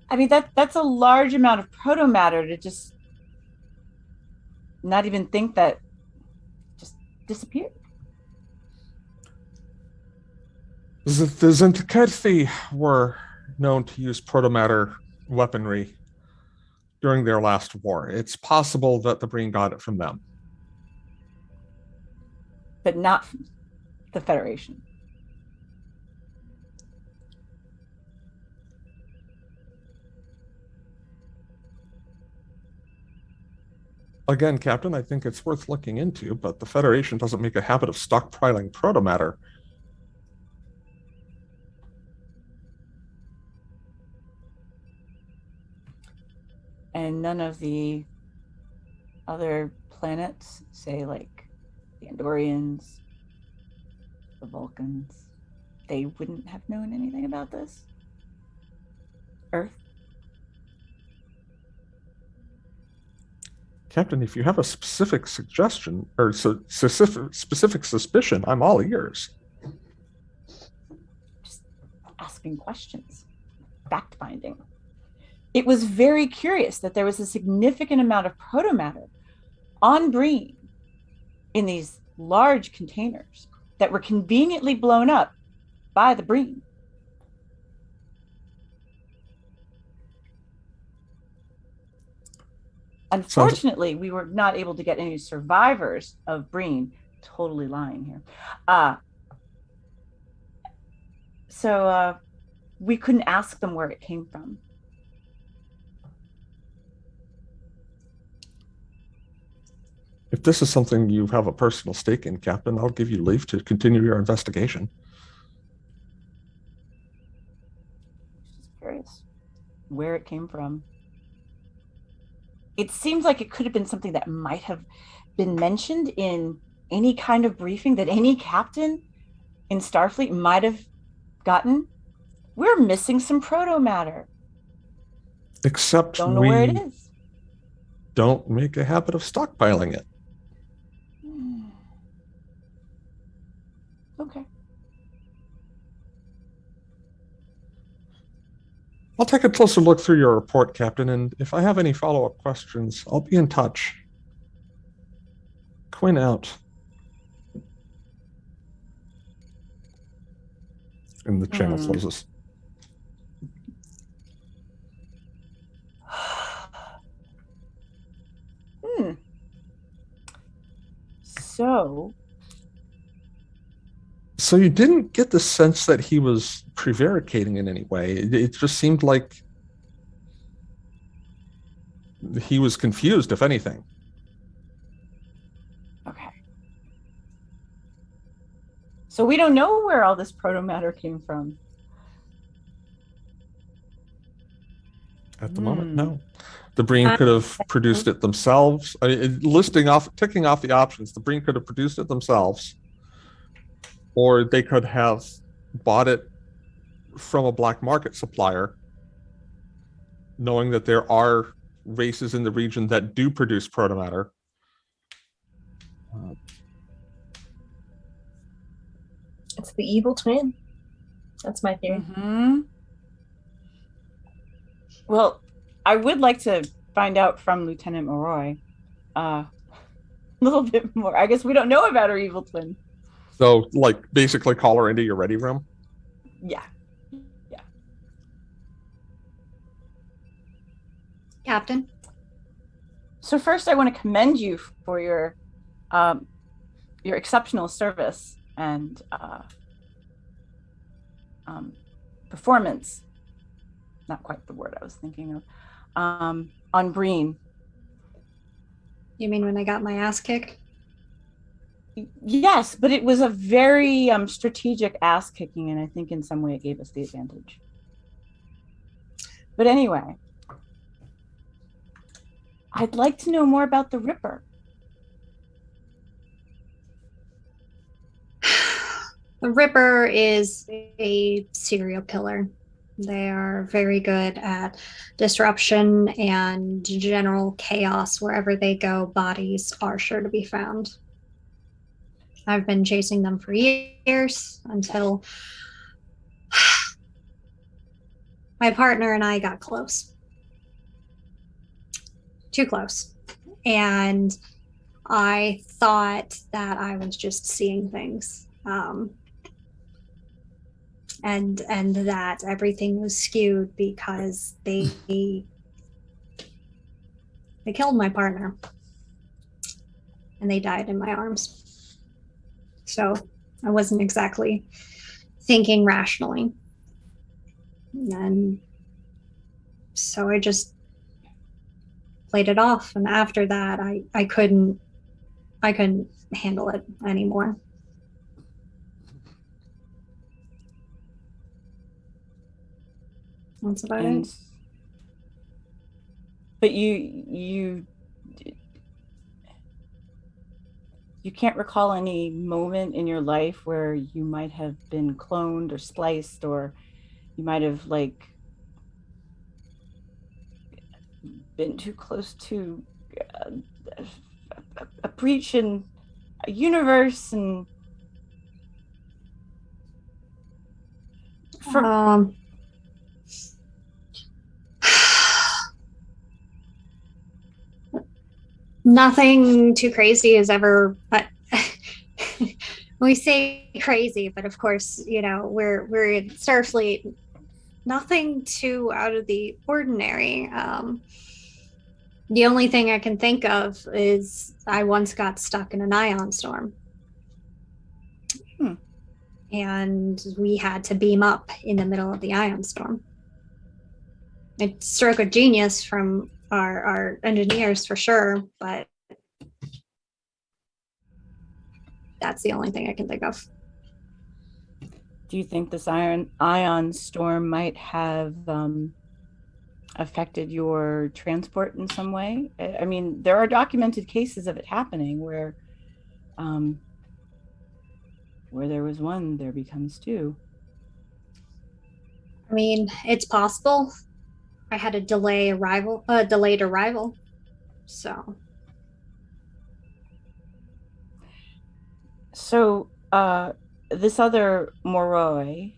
C: I mean, that's a large amount of protomatter to just not even think that just disappeared.
A: The Zentiketfi were known to use protomatter weaponry during their last war. It's possible that the Breen got it from them.
C: But not from the Federation.
A: Again, Captain, I think it's worth looking into, but the Federation doesn't make a habit of stockpiling protomatter.
C: And none of the other planets, say like the Andorians, the Vulcans, they wouldn't have known anything about this? Earth?
A: Captain, if you have a specific suggestion or specific suspicion, I'm all ears.
C: Just asking questions. Fact finding. it was very curious that there was a significant amount of protomatter on Breen in these large containers that were conveniently blown up by the Breen. Unfortunately, we were not able to get any survivors of Breen. Totally lying here. So we couldn't ask them where it came from.
A: If this is something you have a personal stake in, Captain, I'll give you leave to continue your investigation.
C: Just curious where it came from. It seems like it could have been something that might have been mentioned in any kind of briefing that any captain in Starfleet might have gotten. We're missing some protomatter.
A: Except
C: don't know where it
A: we
C: is.
A: don't make a habit of stockpiling it.
C: Okay.
A: I'll take a closer look through your report, Captain, and if I have any follow-up questions, I'll be in touch. Quinn out. And the channel closes. So you didn't get the sense that he was prevaricating in any way. It just seemed like he was confused, if anything.
C: Okay. So we don't know where all this protomatter came from.
A: At the moment, no. The Breen could have produced it themselves. Ticking off the options, the Breen could have produced it themselves, or they could have bought it from a black market supplier, knowing that there are races in the region that do produce protomatter.
G: It's the evil twin. That's my theory.
C: Mm-hmm. Well, I would like to find out from Lieutenant Moroi a little bit more. I guess we don't know about her evil twin.
A: So, like, basically call her into your ready room?
C: Yeah.
D: Captain?
C: So first, I want to commend you for your exceptional service and performance. Not quite the word I was thinking of. On Breen.
D: You mean when I got my ass kicked?
C: Yes, but it was a very strategic ass kicking, and I think in some way it gave us the advantage. But anyway, I'd like to know more about the Ripper.
D: The Ripper is a serial killer. They are very good at disruption and general chaos. Wherever they go, bodies are sure to be found. I've been chasing them for years until my partner and I got close. Too close. And I thought that I was just seeing things. And that everything was skewed because they killed my partner. And they died in my arms. So I wasn't exactly thinking rationally. And so I just played it off. And after that, I couldn't handle it anymore. That's about it.
C: But you can't recall any moment in your life where you might have been cloned or spliced, or you might have like been too close to a breach in a universe, and
D: Nothing too crazy has ever, but we say crazy, but of course, we're in Starfleet. Nothing too out of the ordinary. The only thing I can think of is I once got stuck in an ion storm. And we had to beam up in the middle of the ion storm. A stroke of genius from our engineers for sure, but that's the only thing I can think of.
H: Do you think this ion storm might have affected your transport in some way? I mean, there are documented cases of it happening where there was one, there becomes two.
D: I mean, it's possible. I had a delayed arrival. So
H: this other Moroi,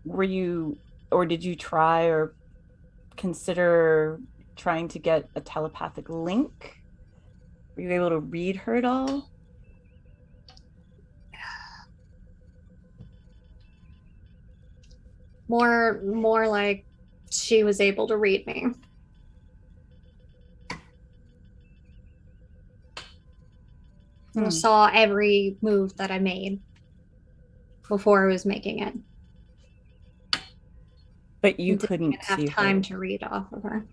H: were you, or did you try or consider trying to get a telepathic link? Were you able to read her at all?
D: more like she was able to read me. Saw every move that I made before I was making it.
H: But you couldn't
D: have
H: see
D: time
H: her.
D: to read off of her.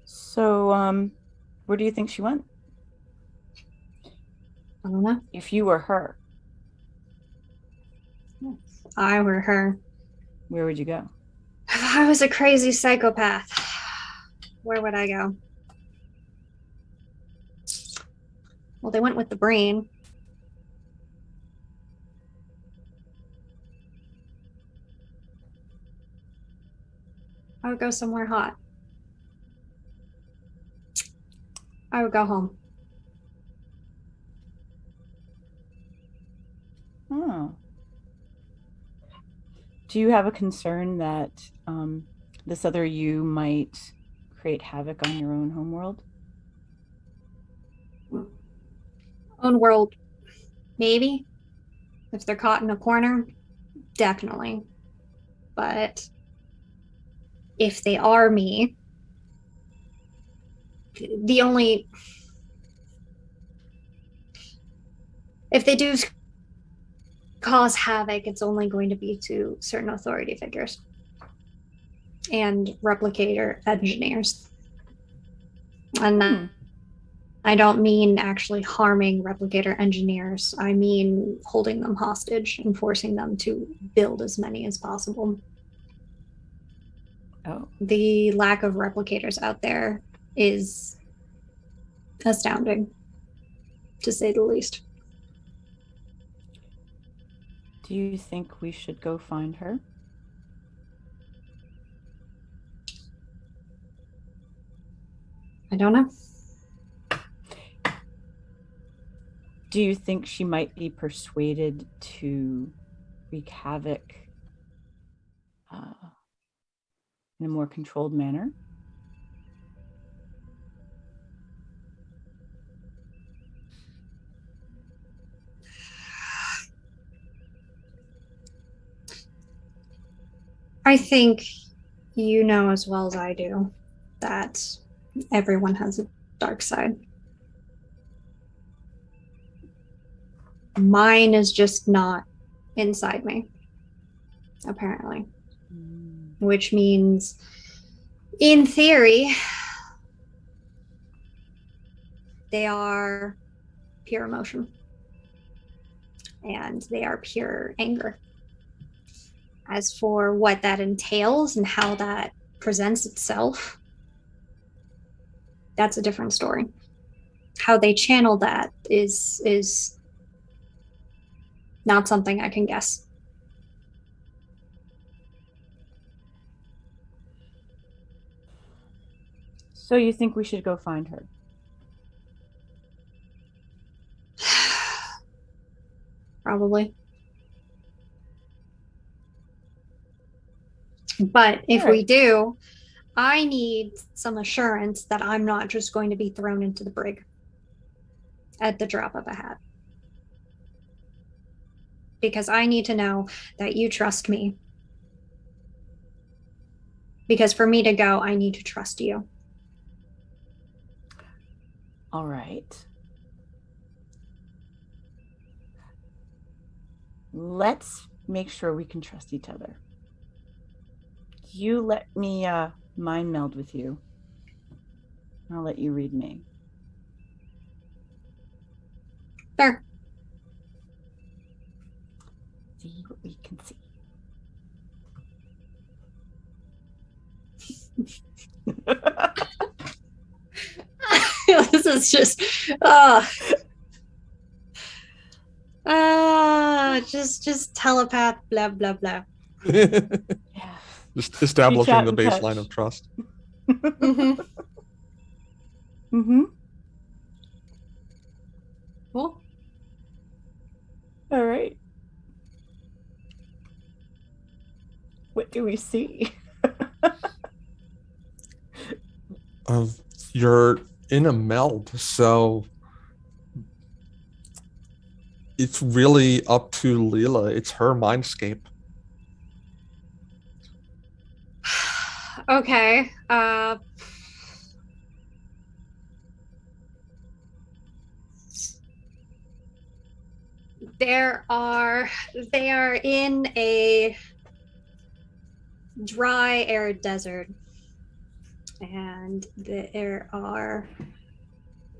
H: So, where do you think she went?
D: I don't know.
H: If you were her,
D: If I were her,
H: where would you go?
D: if I was a crazy psychopath, where would I go? Well, they went with the brain. I would go somewhere hot. I would go home.
H: Oh. Do you have a concern that this other you might create havoc on your own homeworld?
D: Own world, maybe. If they're caught in a corner, definitely. But if they are me, if they do cause havoc, it's only going to be to certain authority figures and replicator engineers. And I don't mean actually harming replicator engineers. I mean holding them hostage and forcing them to build as many as possible.
H: Oh.
D: The lack of replicators out there is astounding, to say the least.
H: Do you think we should go find her?
D: I don't know.
H: Do you think she might be persuaded to wreak havoc in a more controlled manner?
D: I think you know as well as I do that everyone has a dark side. Mine is just not inside me, apparently. Which means, in theory, they are pure emotion. And they are pure anger. As for what that entails and how that presents itself, that's a different story. How they channel that is not something I can guess.
H: So you think we should go find her?
D: Probably. But if
H: All right.
D: we do, I need some assurance that I'm not just going to be thrown into the brig at the drop of a hat. Because I need to know that you trust me. Because for me to go, I need to trust you.
H: All right. Let's make sure we can trust each other. You let me mind meld with you. I'll let you read me.
D: Fair.
H: See what we can see.
D: This is just just telepath, blah blah blah.
H: Yeah.
A: Just establishing
H: out
A: the
H: and
A: baseline
H: touch.
A: of trust.
D: Mm-hmm.
H: Mm-hmm.
D: Cool.
H: All right. What do we see?
A: You're in a meld, so it's really up to Leela. It's her mindscape.
D: Okay. They are in a dry arid desert, and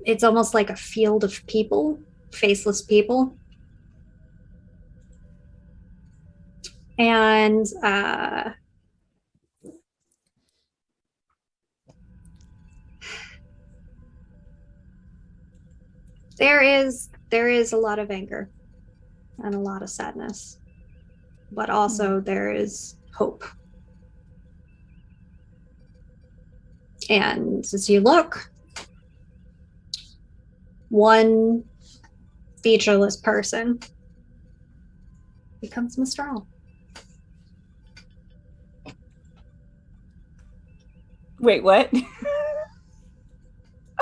D: it's almost like a field of people, faceless people. And there is a lot of anger and a lot of sadness, but also there is hope. And as you look, one featureless person becomes Mistral.
H: Wait, what?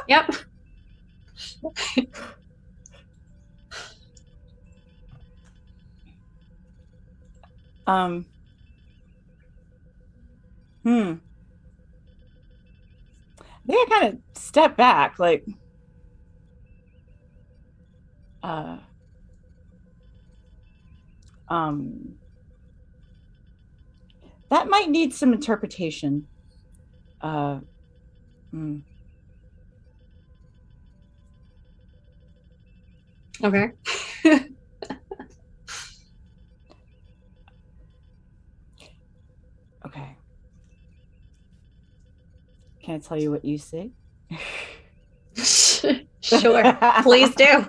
D: Yep.
H: I think I kind of step back, like, that might need some interpretation.
D: Okay.
H: Okay. Can I tell you what you see?
D: Sure. Please do.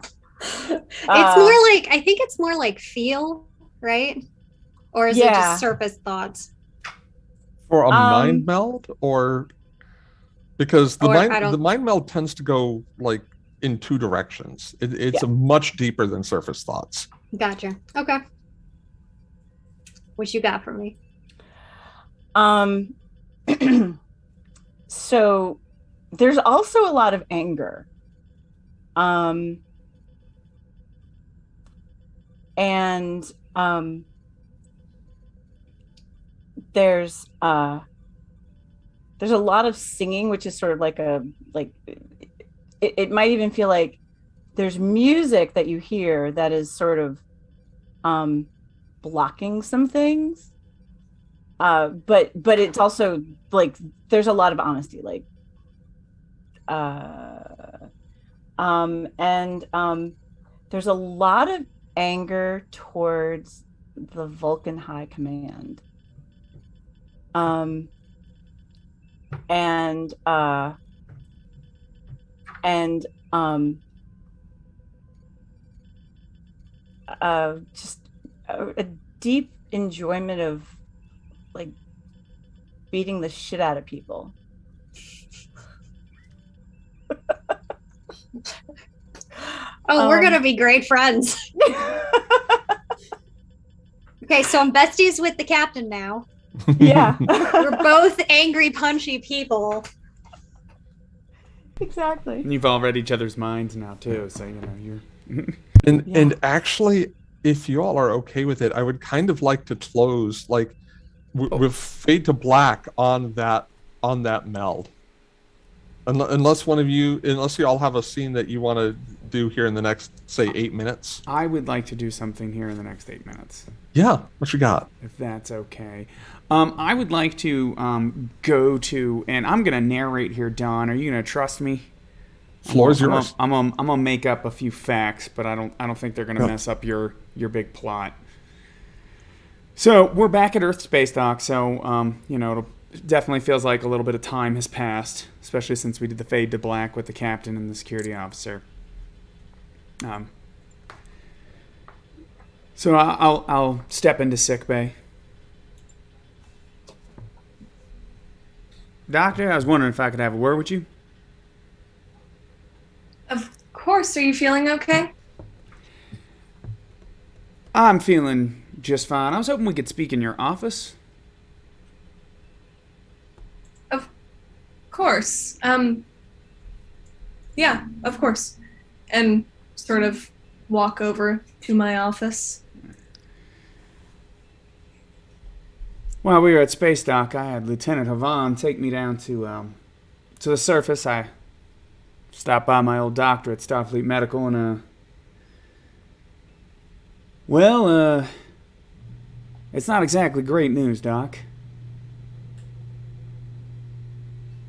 D: I think it's more like feel, right? Or is it
H: Yeah.
D: just surface thoughts?
A: For a mind meld, or because the mind meld tends to go like in two directions. It's a much deeper than surface thoughts.
D: Gotcha. Okay. What you got for me?
H: So there's also a lot of anger. And there's a lot of singing, which is sort of like it might even feel like there's music that you hear that is sort of blocking some things. But it's also like there's a lot of honesty, like there's a lot of anger towards the Vulcan High Command. Just a deep enjoyment of like beating the shit out of people.
D: Oh, we're gonna be great friends. Okay, so I'm besties with the captain now.
H: Yeah.
D: We're both angry, punchy people.
H: Exactly.
B: And you've all read each other's minds now too, so you know you're.
A: And actually, if you all are okay with it, I would kind of like to close like with fade to black on that meld. Unless one of you, unless you all have a scene that you want to do here in the next, say, 8 minutes.
B: I would like to do something here in the next 8 minutes.
A: Yeah, what you got?
B: If that's okay. I would like to go to, and I'm gonna narrate here, Don. Are you gonna trust me?
A: Floor's yours.
B: I'm gonna make up a few facts, but I don't think they're gonna mess up your big plot. So we're back at Earth Space Dock. So it definitely feels like a little bit of time has passed, especially since we did the fade to black with the captain and the security officer. So I'll step into sickbay. Doctor, I was wondering if I could have a word with you.
F: Of course. Are you feeling okay?
B: I'm feeling just fine. I was hoping we could speak in your office.
F: Of course. Yeah, of course. And sort of walk over to my office.
B: While we were at Space Dock, I had Lieutenant Havan take me down to the surface. I stopped by my old doctor at Starfleet Medical and it's not exactly great news, Doc.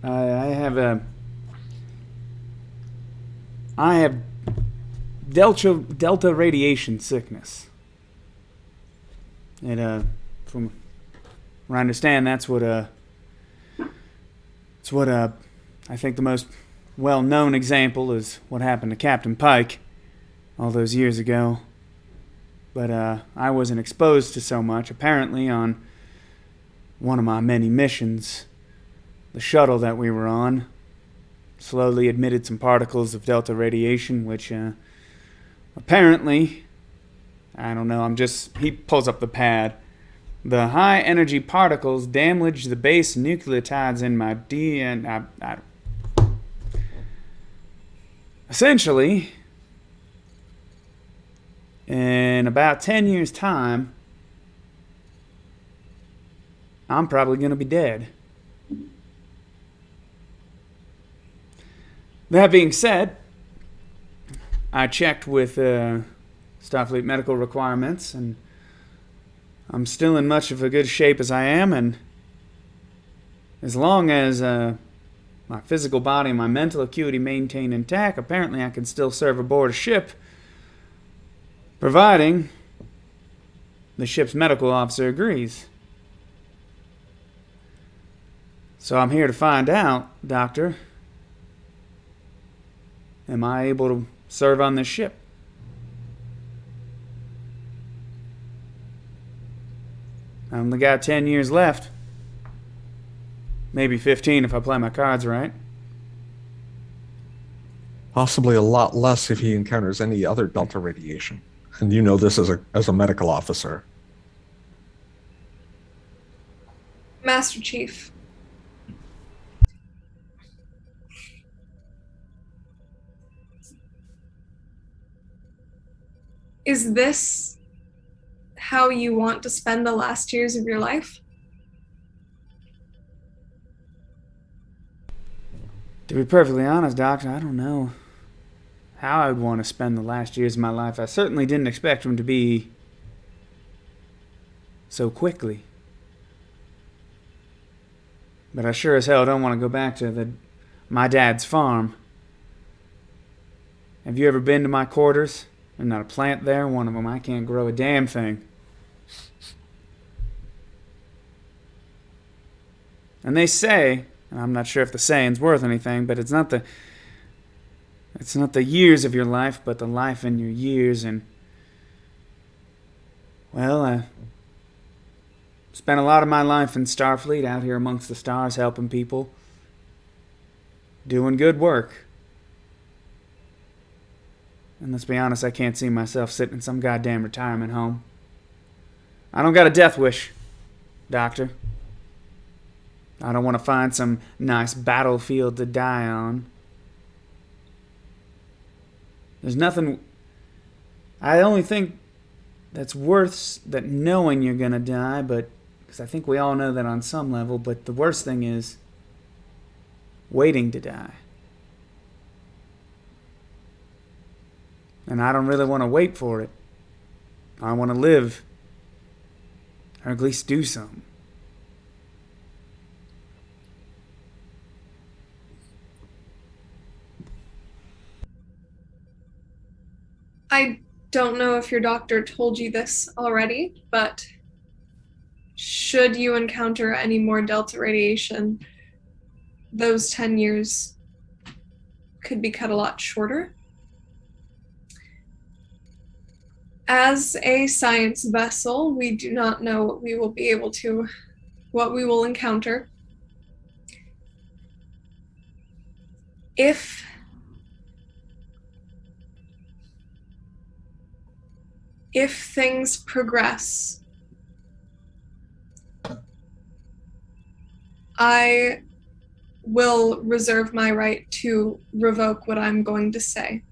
B: I have delta radiation sickness. And from what I understand, that's what I think the most well-known example is what happened to Captain Pike all those years ago. But I wasn't exposed to so much. Apparently, on one of my many missions, the shuttle that we were on slowly emitted some particles of delta radiation, which apparently, I don't know, he pulls up the pad. The high energy particles damage the base nucleotides in my DNA. Essentially, in about 10 years' time, I'm probably going to be dead. That being said, I checked with Starfleet medical requirements, and I'm still in much of a good shape as I am, and as long as my physical body and my mental acuity maintain intact, apparently I can still serve aboard a ship, providing the ship's medical officer agrees. So I'm here to find out, Doctor, am I able to serve on this ship? I only got 10 years left. Maybe 15 if I play my cards right.
A: Possibly a lot less if he encounters any other delta radiation. And you know this as a medical officer.
F: Master Chief. Is this how you want to spend the last years of your life?
B: To be perfectly honest, Doctor, I don't know how I would want to spend the last years of my life. I certainly didn't expect them to be so quickly. But I sure as hell don't want to go back to my dad's farm. Have you ever been to my quarters? There's not a plant there. One of them, I can't grow a damn thing. And they say, and I'm not sure if the saying's worth anything, but it's not the years of your life, but the life in your years. And well, I spent a lot of my life in Starfleet, out here amongst the stars, helping people, doing good work. And let's be honest, I can't see myself sitting in some goddamn retirement home. I don't got a death wish. Doctor. I don't want to find some nice battlefield to die on. There's nothing... I only think that's worse than knowing you're going to die, but... Because I think we all know that on some level, but the worst thing is waiting to die. And I don't really want to wait for it. I want to live. Or at least do something.
F: I don't know if your doctor told you this already, but should you encounter any more Delta radiation, those 10 years could be cut a lot shorter. As a science vessel, we do not know what we will encounter. If things progress, I will reserve my right to revoke what I'm going to say.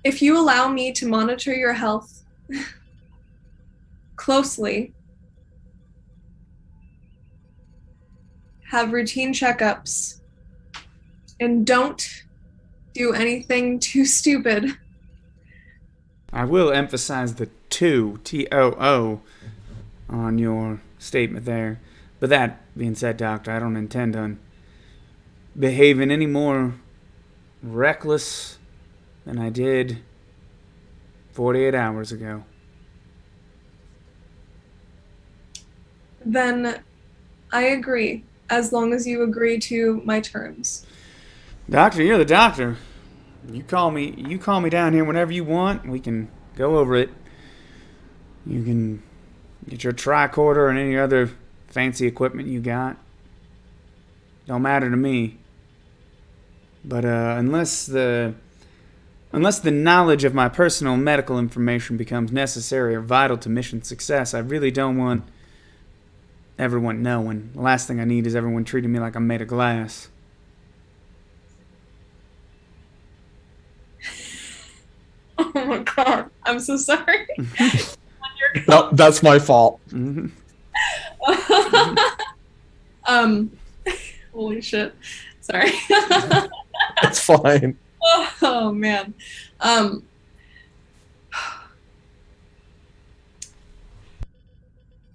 F: If you allow me to monitor your health closely, have routine checkups, and don't do anything too stupid.
B: I will emphasize the two, T-O-O, on your statement there. But that being said, Doctor, I don't intend on behaving any more reckless than I did 48 hours ago.
F: Then I agree, as long as you agree to my terms.
B: Doctor, you're the doctor. You call me down here whenever you want. We can go over it. You can get your tricorder and any other fancy equipment you got. Don't matter to me. But unless the knowledge of my personal medical information becomes necessary or vital to mission success, I really don't want everyone knowing. The last thing I need is everyone treating me like I'm made of glass.
F: Oh my god, I'm so sorry.
A: No, that's my fault.
B: Mm-hmm.
F: Holy shit. Sorry.
A: It's fine.
F: Oh man.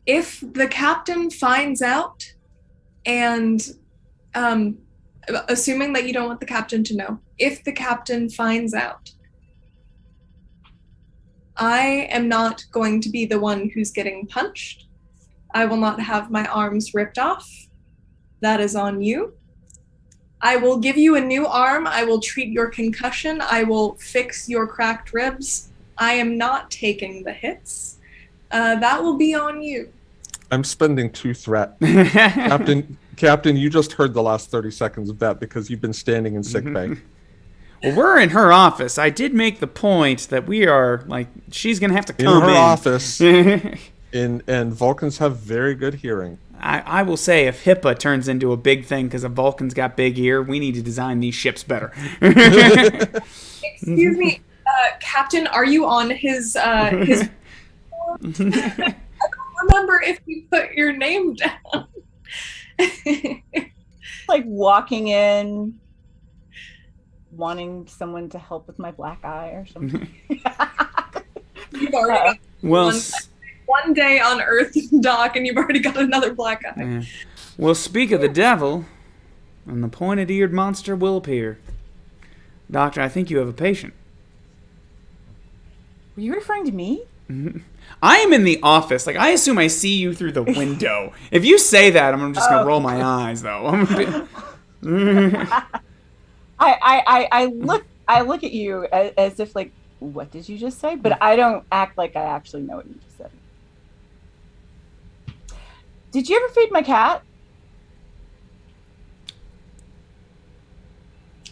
F: If the captain finds out, and assuming that you don't want the captain to know, if the captain finds out, I am not going to be the one who's getting punched. I will not have my arms ripped off. That is on you. I will give you a new arm. I will treat your concussion. I will fix your cracked ribs. I am not taking the hits. That will be on you.
A: I'm spending 2 threat. Captain, you just heard the last 30 seconds of that because you've been standing in sick bay.
B: Well, we're in her office. I did make the point that we are, she's going to have to come
A: in her office. And Vulcans have very good hearing.
B: I will say, if HIPAA turns into a big thing because a Vulcan's got big ear, we need to design these ships better.
F: Excuse me, Captain, are you on his I don't remember if you put your name down.
H: Like walking in, wanting someone to help with my black eye or something.
F: You've already got one day on Earth, Doc, and you've already got another black eye.
B: Yeah. Well, speak of the devil, and the pointed-eared monster will appear. Doctor, I think you have a patient.
H: Were you referring to me?
B: Mm-hmm. I am in the office. I assume I see you through the window. If you say that, I'm just going to roll my eyes, though.
H: I look at you as if what did you just say? But I don't act like I actually know what you just said. Did you ever feed my cat?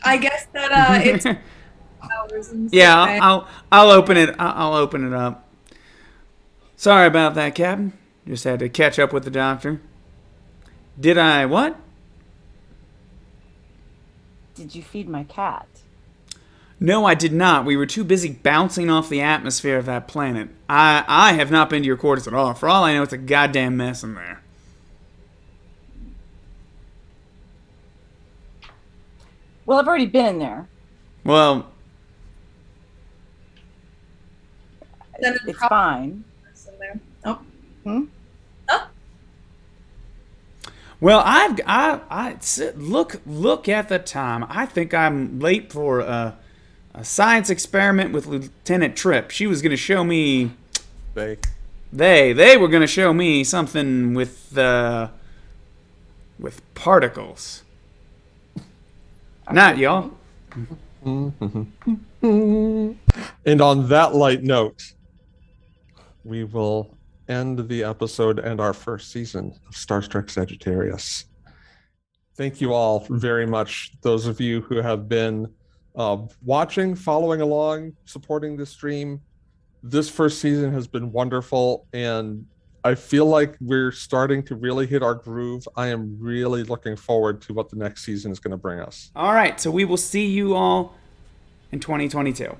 F: I guess that it's Hours and
B: Yeah,
F: sick bay.
B: I'll open it. I'll open it up. Sorry about that, Captain. Just had to catch up with the doctor. Did I what?
H: Did you feed my cat?
B: No, I did not. We were too busy bouncing off the atmosphere of that planet. I have not been to your quarters at all. For all I know, it's a goddamn mess in there.
H: Well, I've already been in there.
B: Well,
F: Then
H: It's fine.
F: in there. Oh,
B: well, look at the time. I think I'm late for a science experiment with Lieutenant Tripp. She was going to show me. They were going to show me something with particles. Not y'all.
A: And on that light note, we will end the episode and our first season of Star Trek Sagittarius. Thank you all very much, those of you who have been watching, following along, supporting the stream. This first season has been wonderful, and I feel like we're starting to really hit our groove. I am really looking forward to what the next season is going to bring us.
B: All right, so we will see you all in 2022.